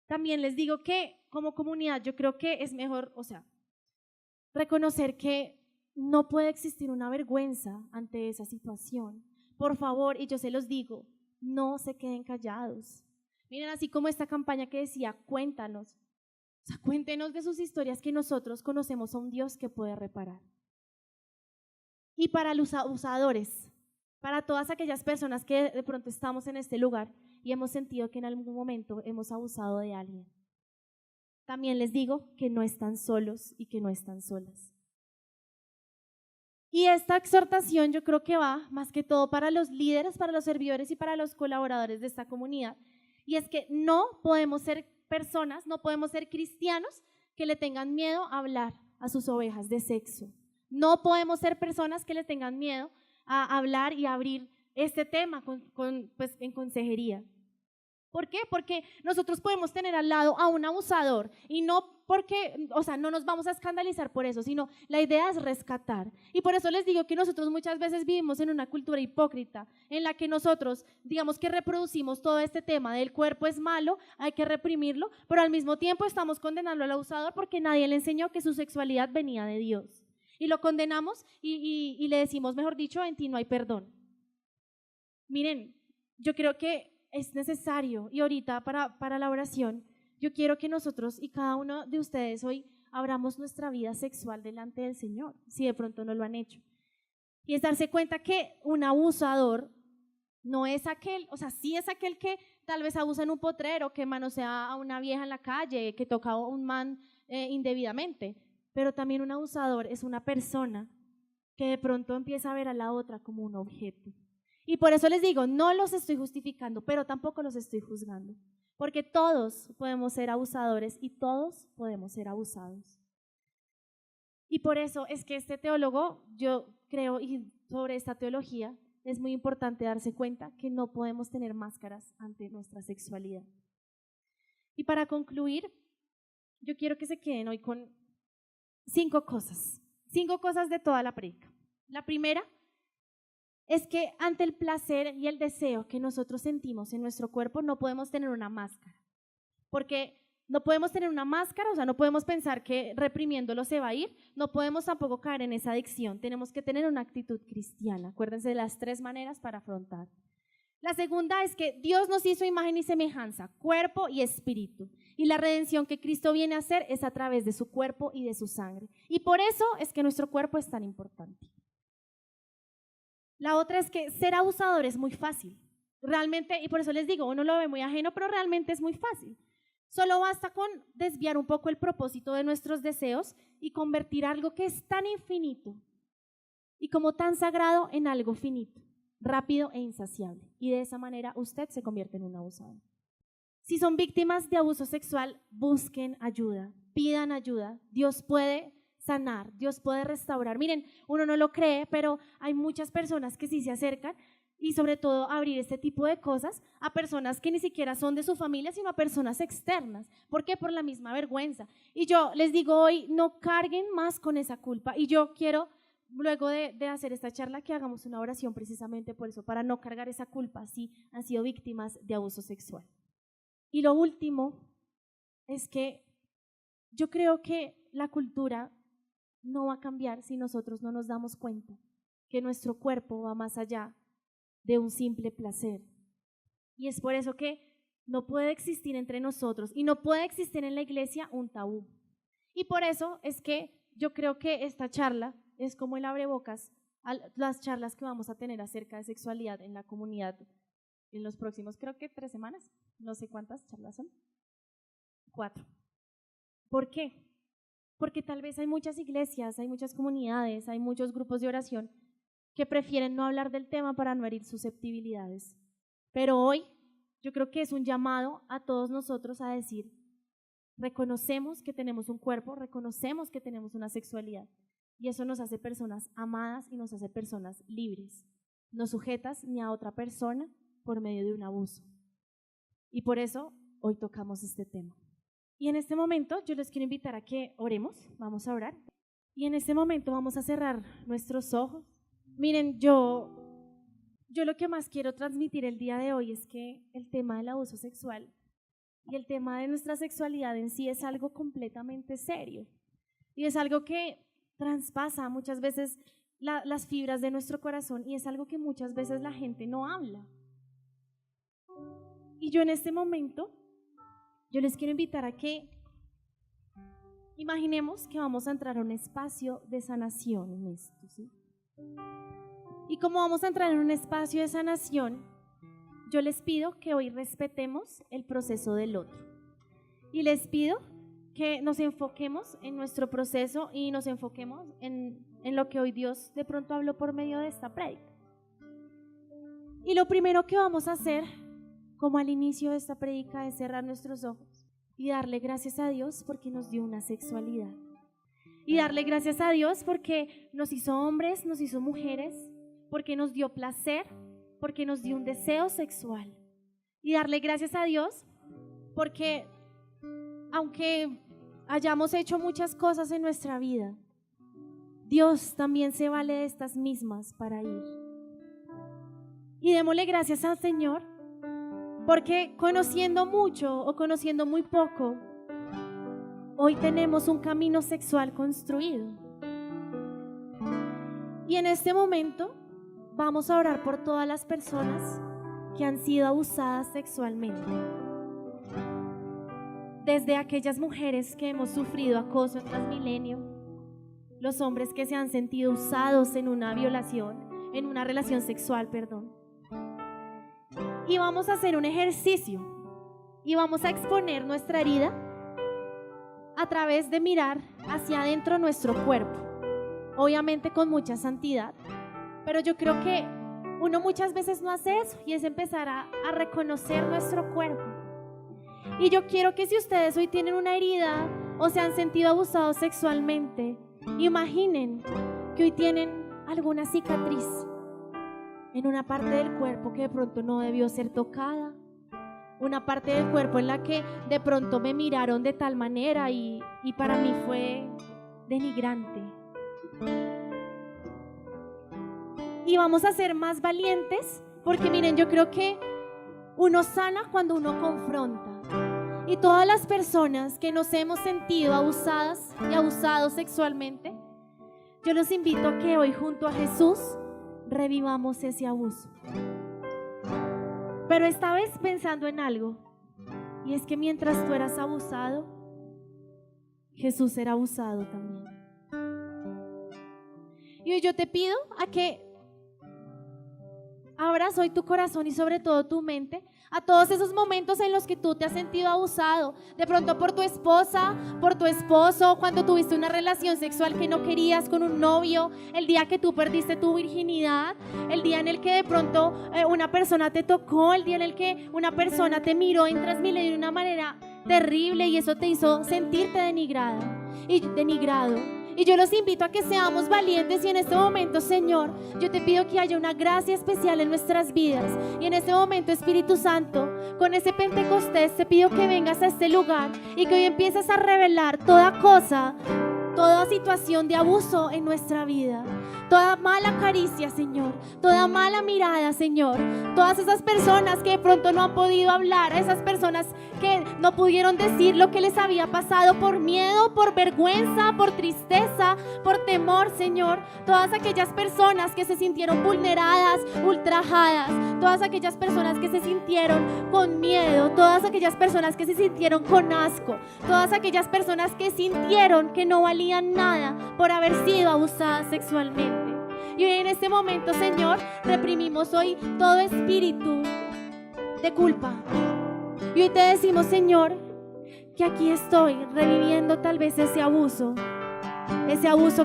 Speaker 1: También les digo que como comunidad yo creo que es mejor, reconocer que no puede existir una vergüenza ante esa situación. Por favor, y yo se los digo, no se queden callados. Miren, así como esta campaña que decía, cuéntanos. Cuéntenos de sus historias, que nosotros conocemos a un Dios que puede reparar. Y para los abusadores, para todas aquellas personas que de pronto estamos en este lugar y hemos sentido que en algún momento hemos abusado de alguien, también les digo que no están solos y que no están solas. Y esta exhortación yo creo que va más que todo para los líderes, para los servidores y para los colaboradores de esta comunidad. Y es que no podemos ser personas, no podemos ser cristianos que le tengan miedo a hablar a sus ovejas de sexo. No podemos ser personas que le tengan miedo a hablar y abrir este tema en consejería. ¿Por qué? Porque nosotros podemos tener al lado a un abusador y no porque, no nos vamos a escandalizar por eso, sino la idea es rescatar. Y por eso les digo que nosotros muchas veces vivimos en una cultura hipócrita en la que nosotros, digamos que reproducimos todo este tema del cuerpo es malo, hay que reprimirlo, pero al mismo tiempo estamos condenando al abusador porque nadie le enseñó que su sexualidad venía de Dios. Y lo condenamos y le decimos, mejor dicho, en ti no hay perdón. Miren, yo creo que es necesario, y ahorita para la oración, yo quiero que nosotros y cada uno de ustedes hoy abramos nuestra vida sexual delante del Señor, si de pronto no lo han hecho. Y es darse cuenta que un abusador no es aquel, sí es aquel que tal vez abusa en un potrero, que manosea a una vieja en la calle, que toca a un man indebidamente, pero también un abusador es una persona que de pronto empieza a ver a la otra como un objeto. Y por eso les digo, no los estoy justificando, pero tampoco los estoy juzgando, porque todos podemos ser abusadores y todos podemos ser abusados. Y por eso es que este teólogo, yo creo, y sobre esta teología, es muy importante darse cuenta que no podemos tener máscaras ante nuestra sexualidad. Y para concluir, yo quiero que se queden hoy con 5 cosas de toda la prédica. La primera es que ante el placer y el deseo que nosotros sentimos en nuestro cuerpo no podemos tener una máscara, porque no podemos tener una máscara, no podemos pensar que reprimiéndolo se va a ir, no podemos tampoco caer en esa adicción, tenemos que tener una actitud cristiana. Acuérdense de las 3 maneras para afrontar. La segunda es que Dios nos hizo imagen y semejanza, cuerpo y espíritu, y la redención que Cristo viene a hacer es a través de su cuerpo y de su sangre, y por eso es que nuestro cuerpo es tan importante. La otra es que ser abusador es muy fácil, realmente, y por eso les digo, uno lo ve muy ajeno, pero realmente es muy fácil. Solo basta con desviar un poco el propósito de nuestros deseos y convertir algo que es tan infinito y como tan sagrado en algo finito, rápido e insaciable. Y de esa manera usted se convierte en un abusador. Si son víctimas de abuso sexual, busquen ayuda, pidan ayuda. Dios puede sanar, Dios puede restaurar. Miren, uno no lo cree, pero hay muchas personas que sí se acercan y sobre todo abrir este tipo de cosas a personas que ni siquiera son de su familia, sino a personas externas. ¿Por qué? Por la misma vergüenza. Y yo les digo hoy, no carguen más con esa culpa. Y yo quiero luego de hacer esta charla, que hagamos una oración precisamente por eso, para no cargar esa culpa si han sido víctimas de abuso sexual. Y lo último es que yo creo que la cultura no va a cambiar si nosotros no nos damos cuenta que nuestro cuerpo va más allá de un simple placer. Y es por eso que no puede existir entre nosotros y no puede existir en la iglesia un tabú. Y por eso es que yo creo que esta charla es como el abrebocas a las charlas que vamos a tener acerca de sexualidad en la comunidad en los próximos, creo que 3 semanas, no sé cuántas charlas son, 4. ¿Por qué? Porque tal vez hay muchas iglesias, hay muchas comunidades, hay muchos grupos de oración que prefieren no hablar del tema para no herir susceptibilidades. Pero hoy yo creo que es un llamado a todos nosotros a decir, reconocemos que tenemos un cuerpo, reconocemos que tenemos una sexualidad y eso nos hace personas amadas y nos hace personas libres, no sujetas ni a otra persona por medio de un abuso. Y por eso hoy tocamos este tema. Y en este momento yo les quiero invitar a que oremos, vamos a orar. Y en este momento vamos a cerrar nuestros ojos. Miren, yo lo que más quiero transmitir el día de hoy es que el tema del abuso sexual y el tema de nuestra sexualidad en sí es algo completamente serio. Y es algo que traspasa muchas veces las fibras de nuestro corazón y es algo que muchas veces la gente no habla. Y yo en este momento, yo les quiero invitar a que imaginemos que vamos a entrar a un espacio de sanación en esto, ¿sí? Y como vamos a entrar en un espacio de sanación, yo les pido que hoy respetemos el proceso del otro. Y les pido que nos enfoquemos en nuestro proceso y nos enfoquemos en lo que hoy Dios de pronto habló por medio de esta prédica. Y lo primero que vamos a hacer, como al inicio de esta prédica, es cerrar nuestros ojos y darle gracias a Dios porque nos dio una sexualidad. Y darle gracias a Dios porque nos hizo hombres, nos hizo mujeres, porque nos dio placer, porque nos dio un deseo sexual. Y darle gracias a Dios porque aunque hayamos hecho muchas cosas en nuestra vida, Dios también se vale de estas mismas para ir. Y démosle gracias al Señor porque conociendo mucho o conociendo muy poco, hoy tenemos un camino sexual construido. Y en este momento vamos a orar por todas las personas que han sido abusadas sexualmente. Desde aquellas mujeres que hemos sufrido acoso en Transmilenio, los hombres que se han sentido usados en una violación, en una relación sexual, Y vamos a hacer un ejercicio y vamos a exponer nuestra herida a través de mirar hacia adentro nuestro cuerpo, obviamente con mucha santidad, pero yo creo que uno muchas veces no hace eso y es empezar a reconocer nuestro cuerpo. Y yo quiero que si ustedes hoy tienen una herida o se han sentido abusados sexualmente, imaginen que hoy tienen alguna cicatriz en una parte del cuerpo que de pronto no debió ser tocada, una parte del cuerpo en la que de pronto me miraron de tal manera y para mí fue denigrante. Y vamos a ser más valientes porque miren, yo creo que uno sana cuando uno confronta. Y todas las personas que nos hemos sentido abusadas y abusados sexualmente, yo los invito a que hoy junto a Jesús revivamos ese abuso. Pero esta vez pensando en algo, y es que mientras tú eras abusado, Jesús era abusado también. Y hoy yo te pido a que abras hoy tu corazón y sobre todo tu mente a todos esos momentos en los que tú te has sentido abusado, de pronto por tu esposa, por tu esposo, cuando tuviste una relación sexual que no querías con un novio, el día que tú perdiste tu virginidad, el día en el que de pronto una persona te tocó, el día en el que una persona te miró en Transmilenio de una manera terrible y eso te hizo sentirte denigrado. Y yo los invito a que seamos valientes y en este momento, Señor, yo te pido que haya una gracia especial en nuestras vidas. Y en este momento, Espíritu Santo, con ese Pentecostés, te pido que vengas a este lugar y que hoy empieces a revelar toda cosa, toda situación de abuso en nuestra vida, toda mala caricia, Señor, toda mala mirada, Señor, todas esas personas que de pronto no han podido hablar, esas personas que no pudieron decir lo que les había pasado por miedo, por vergüenza, por tristeza, por temor, Señor, todas aquellas personas que se sintieron vulneradas, ultrajadas, todas aquellas personas que se sintieron con miedo, todas aquellas personas que se sintieron con asco, todas aquellas personas que sintieron que no valían nada por haber sido abusadas sexualmente. Y hoy en este momento, Señor, reprimimos hoy todo espíritu de culpa. Y hoy te decimos, Señor, que aquí estoy reviviendo tal vez ese abuso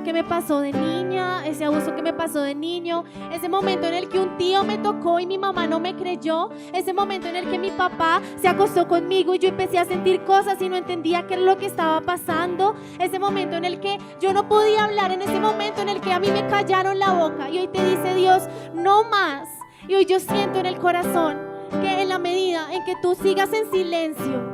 Speaker 1: que me pasó de niña, ese abuso que me pasó de niño, ese momento en el que un tío me tocó y mi mamá no me creyó, ese momento en el que mi papá se acostó conmigo y yo empecé a sentir cosas y no entendía qué era lo que estaba pasando, ese momento en el que yo no podía hablar, en ese momento en el que a mí me callaron la boca. Y hoy te dice Dios, no más. Y hoy yo siento en el corazón que en la medida en que tú sigas en silencio,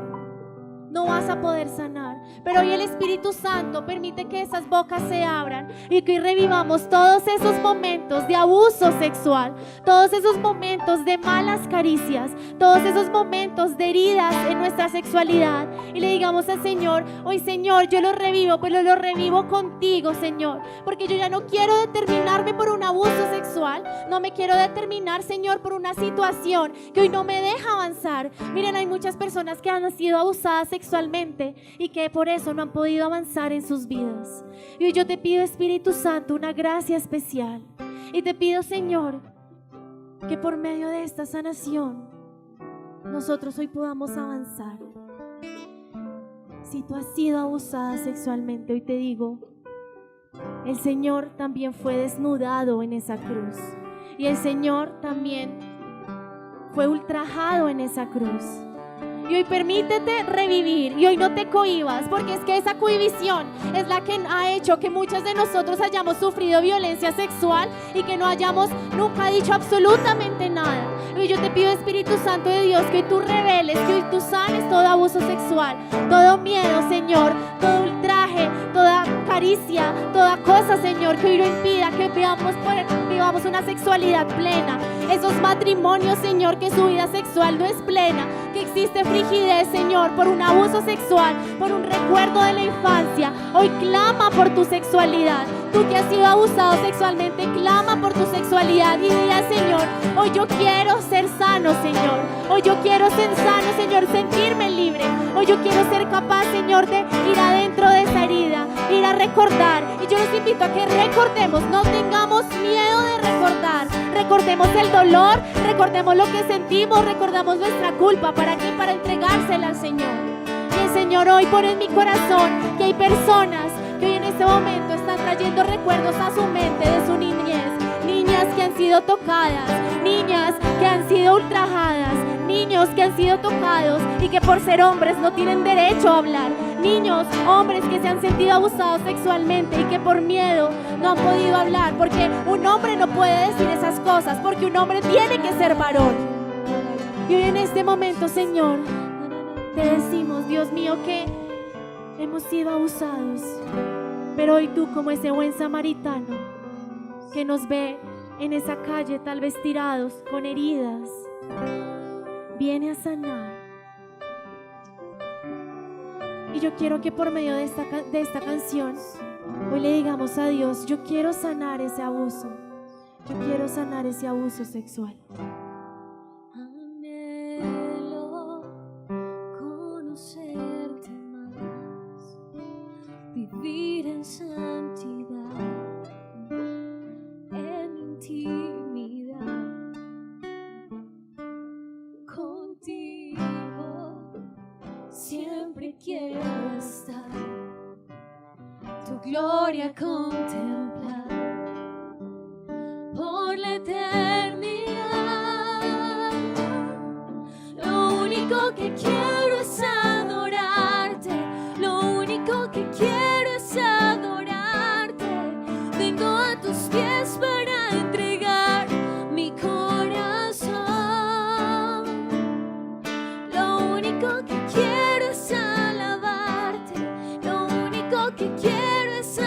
Speaker 1: no vas a poder sanar. Pero hoy el Espíritu Santo permite que esas bocas se abran y que hoy revivamos todos esos momentos de abuso sexual, todos esos momentos de malas caricias, todos esos momentos de heridas en nuestra sexualidad, y le digamos al Señor, hoy Señor, yo lo revivo, pero lo revivo contigo, Señor, porque yo ya no quiero determinarme por un abuso sexual, no me quiero determinar, Señor, por una situación que hoy no me deja avanzar. Miren, hay muchas personas que han sido abusadas sexualmente y que por eso no han podido avanzar en sus vidas. Y hoy yo te pido, Espíritu Santo, una gracia especial, y te pido, Señor, que por medio de esta sanación nosotros hoy podamos avanzar. Si tú has sido abusada sexualmente, hoy te digo, el Señor también fue desnudado en esa cruz, y el Señor también fue ultrajado en esa cruz. Y hoy permítete revivir, y hoy no te cohibas, porque es que esa cohibición es la que ha hecho que muchas de nosotros hayamos sufrido violencia sexual y que no hayamos nunca dicho absolutamente nada. Y hoy yo te pido, Espíritu Santo de Dios, que hoy tú reveles, que hoy tú sanes todo abuso sexual, todo miedo, Señor, todo ultraje, toda caricia, toda cosa, Señor, que hoy no impida que vivamos una sexualidad plena. Esos matrimonios, Señor, que su vida sexual no es plena, que existe frigidez, Señor, por un abuso sexual, por un recuerdo de la infancia. Hoy clama por tu sexualidad. Tú que has sido abusado sexualmente, clama por tu sexualidad y dile al Señor, hoy yo quiero ser sano, Señor. Hoy yo quiero ser sano, Señor, sentirme libre. Hoy yo quiero ser capaz, Señor, de ir adentro de esa herida, ir a recordar. Y yo los invito a que recordemos, no tengamos miedo de recordar. Recordemos el dolor, recordemos lo que sentimos, recordamos nuestra culpa. ¿Para qué? Para entregársela al Señor. Y el Señor hoy pone en mi corazón que hay personas que hoy en este momento están trayendo recuerdos a su mente de su niñez. Niñas que han sido tocadas, niñas que han sido ultrajadas, niños que han sido tocados y que por ser hombres no tienen derecho a hablar. Niños, hombres que se han sentido abusados sexualmente y que por miedo no han podido hablar, porque un hombre no puede decir esas cosas, porque un hombre tiene que ser varón. Y hoy en este momento, Señor, te decimos, Dios mío, que hemos sido abusados, pero hoy tú, como ese buen samaritano que nos ve en esa calle tal vez tirados con heridas, viene a sanar. Y yo quiero que por medio de esta canción hoy le digamos a Dios, yo quiero sanar ese abuso, yo quiero sanar ese abuso sexual.
Speaker 4: Anhelo conocerte más, vivir en santidad, en intimidad contigo. Siempre quiero estar, tu gloria contemplar por la eternidad. Lo único que quiero es adorarte, lo único que quiero es adorarte. Vengo a tus pies para entregar mi corazón. Lo único que quiero es alabarte, lo único que quiero es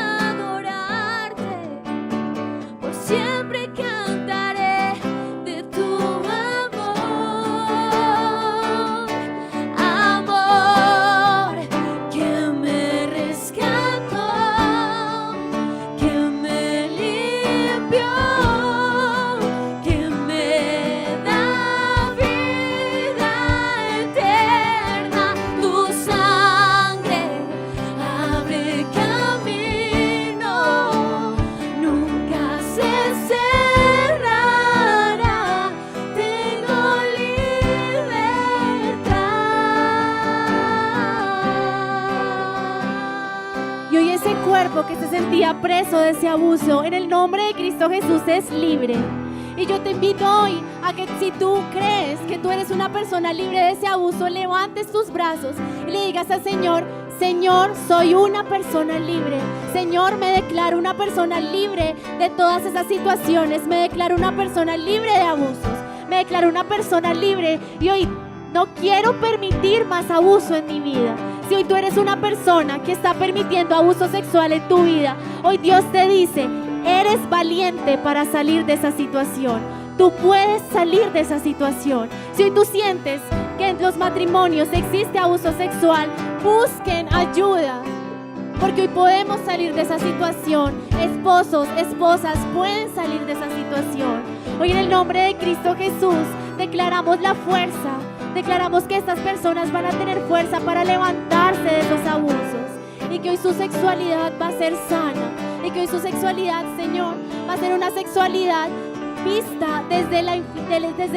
Speaker 1: está preso de ese abuso, en el nombre de Cristo Jesús es libre. Y yo te invito hoy a que si tú crees que tú eres una persona libre de ese abuso, levantes tus brazos y le digas al Señor: Señor, soy una persona libre. Señor, me declaro una persona libre de todas esas situaciones. Me declaro una persona libre de abusos. Me declaro una persona libre y hoy no quiero permitir más abuso en mi vida. Si hoy tú eres una persona que está permitiendo abuso sexual en tu vida, hoy Dios te dice: eres valiente para salir de esa situación. Tú puedes salir de esa situación. Si hoy tú sientes que en los matrimonios existe abuso sexual, busquen ayuda, porque hoy podemos salir de esa situación. Esposos, esposas pueden salir de esa situación. Hoy en el nombre de Cristo Jesús declaramos la fuerza. Declaramos que estas personas van a tener fuerza para levantarse de esos abusos y que hoy su sexualidad va a ser sana y que hoy su sexualidad, Señor, va a ser una sexualidad vista desde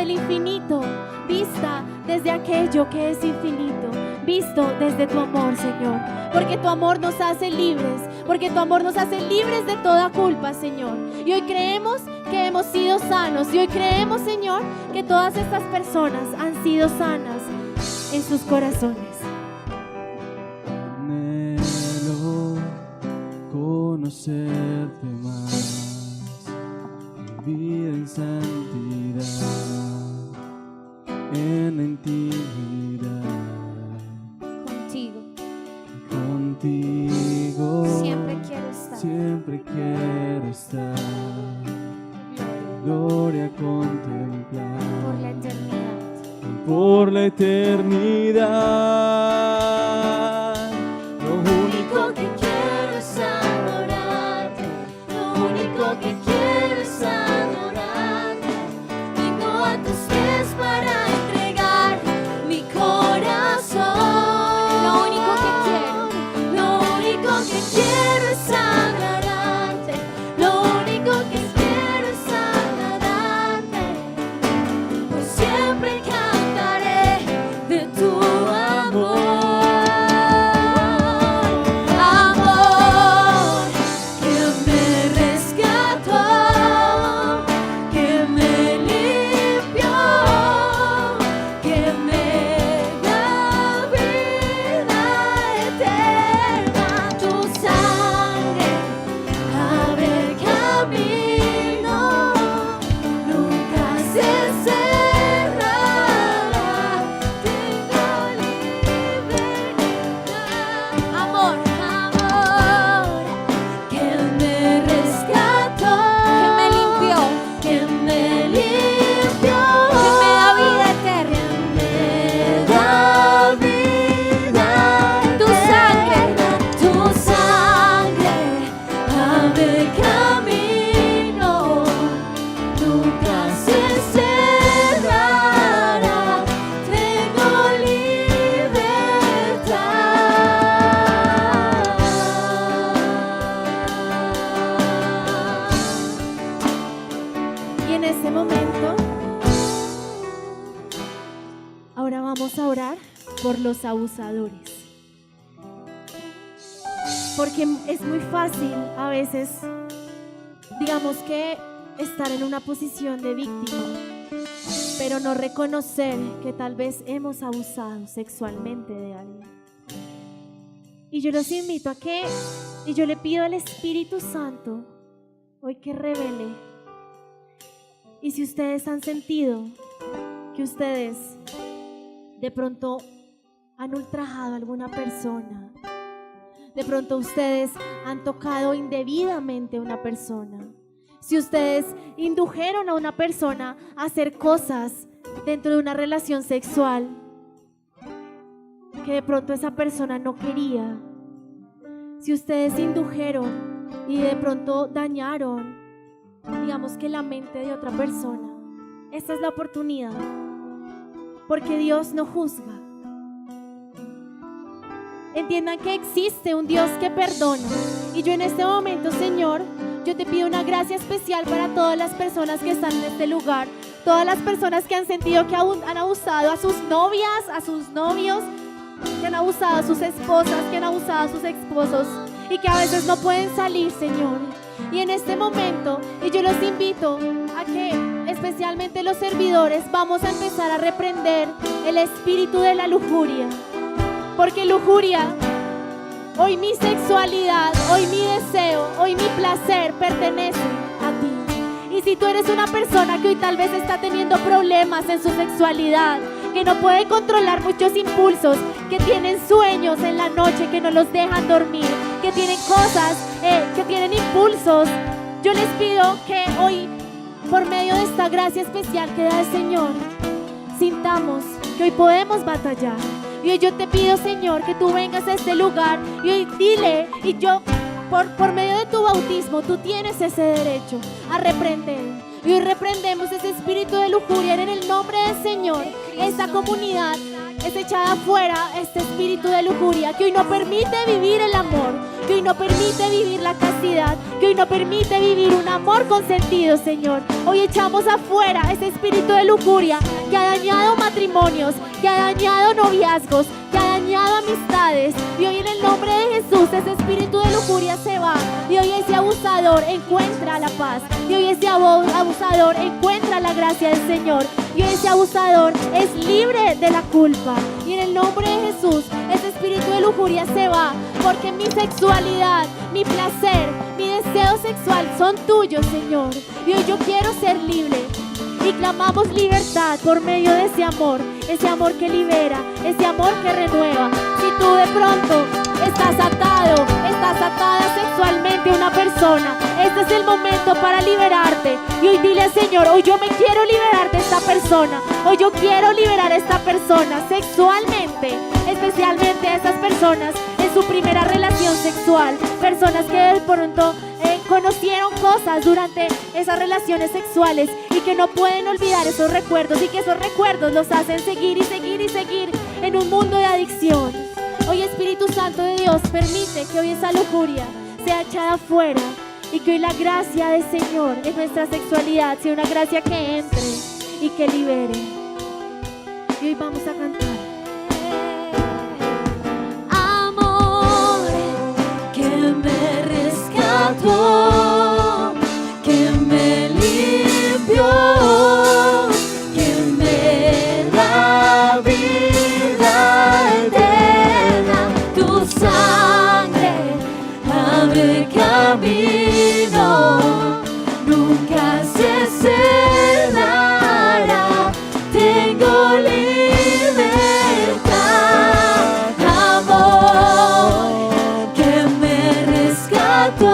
Speaker 1: el infinito, vista desde aquello que es infinito, visto desde tu amor, Señor, porque tu amor nos hace libres, porque tu amor nos hace libres de toda culpa, Señor. Y hoy creemos que hemos sido sanos y hoy creemos, Señor, que todas estas personas han sido sanas en sus corazones.
Speaker 5: Anhelo conocerte más, vivir en santidad, en la intimidad. Contigo siempre quiero estar, gloria contemplar por la eternidad. Lo único que quiero es adorarte, lo único que quiero es adorarte. Vengo a tus pies para entregar mi corazón. Quiero es agradarte, lo único que quiero es agradarte. Por siempre cantaré de tu amor, amor que me rescató, que me limpió, que me da vida eterna. Tu sangre abre el camino, nunca se cerrará. Tengo libertad. Amor, amor que me rescató, que me limpió, que me limpió, que me da vida eterna, que me da vida. Tu sangre abre el camino, nunca se cerrará. Tengo libertad.
Speaker 1: Y en este momento, ahora vamos a orar por los abusadores. Porque es muy fácil a veces, digamos que estar en una posición de víctima, pero no reconocer que tal vez hemos abusado sexualmente de alguien. Y yo los invito a que, y yo le pido al Espíritu Santo hoy que revele. Y si ustedes han sentido que ustedes de pronto han ultrajado a alguna persona, de pronto ustedes han tocado indebidamente a una persona, si ustedes indujeron a una persona a hacer cosas dentro de una relación sexual que de pronto esa persona no quería, si ustedes indujeron y de pronto dañaron, digamos que la mente de otra persona, esta es la oportunidad, porque Dios no juzga. Entiendan que existe un Dios que perdona. Y yo en este momento, Señor, yo te pido una gracia especial para todas las personas que están en este lugar, todas las personas que han sentido que han abusado a sus novias, a sus novios, que han abusado a sus esposas, que han abusado a sus esposos. y que a veces no pueden salir, Señor. Y en este momento, y yo los invito a que, especialmente los servidores, vamos a empezar a reprender el espíritu de la lujuria. Porque lujuria, hoy mi sexualidad, hoy mi deseo, hoy mi placer pertenece a ti. Y si tú eres una persona que hoy tal vez está teniendo problemas en su sexualidad, que no puede controlar muchos impulsos, que tienen sueños en la noche que no los dejan dormir, que tienen cosas, que tienen impulsos, yo les pido que hoy, por medio de esta gracia especial que da el Señor, sintamos que hoy podemos batallar. Y hoy yo te pido, Señor, que tú vengas a este lugar y hoy dile, y yo, por medio de tu bautismo, tú tienes ese derecho a reprender. Y hoy reprendemos ese espíritu de lujuria en el nombre del Señor. Esta comunidad es echada afuera, este espíritu de lujuria que hoy no permite vivir el amor, que hoy no permite vivir la castidad, que hoy no permite vivir un amor consentido, Señor. Hoy echamos afuera ese espíritu de lujuria que ha dañado matrimonios, que ha dañado noviazgos, que ha dañado amistades. Y hoy en el nombre de Jesús ese espíritu de lujuria se va. Y hoy ese abusador encuentra la paz. Y hoy ese abusador encuentra la gracia del Señor. Y hoy ese abusador es libre de la culpa. Y en el nombre de Jesús ese espíritu de lujuria se va. Porque mi sexualidad, mi placer, mi deseo sexual son tuyos, Señor. Y hoy yo quiero ser libre. Y clamamos libertad por medio de ese amor que libera, ese amor que renueva. Si tú de pronto estás atado, estás atada sexualmente a una persona, este es el momento para liberarte. Y hoy dile al Señor, hoy yo me quiero liberar de esta persona, hoy yo quiero liberar a esta persona sexualmente, especialmente a esas personas en su primera relación sexual, personas que de pronto conocieron cosas durante esas relaciones sexuales y que no pueden olvidar esos recuerdos y que esos recuerdos los hacen seguir y seguir y seguir en un mundo de adicción. Hoy Espíritu Santo de Dios permite que hoy esa lujuria sea echada afuera y que hoy la gracia del Señor en nuestra sexualidad sea una gracia que entre y que libere. Y hoy vamos a cantar.
Speaker 5: Que me limpió, que me da vida eterna. Tu sangre abre camino, nunca se cerrará. Tengo libertad, amor que me rescató.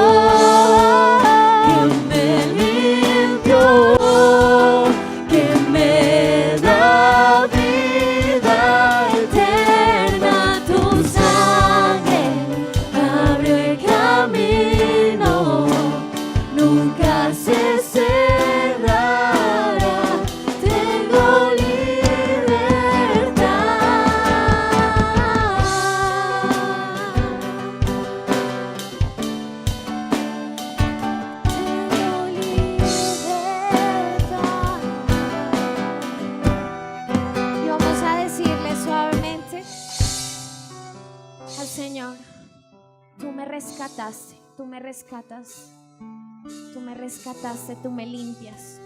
Speaker 5: Tú me rescataste, tú me limpias.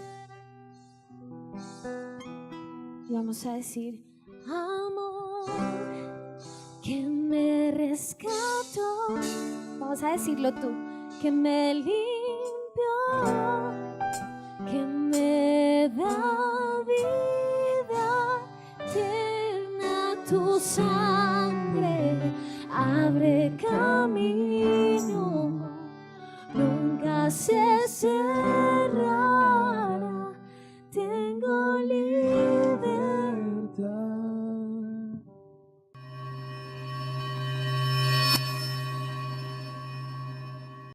Speaker 5: Y vamos a decir, amor que me rescató. Vamos a decirlo tú, que me limpió, que me da vida eterna. Tu sangre abre camino, nunca se cerrará.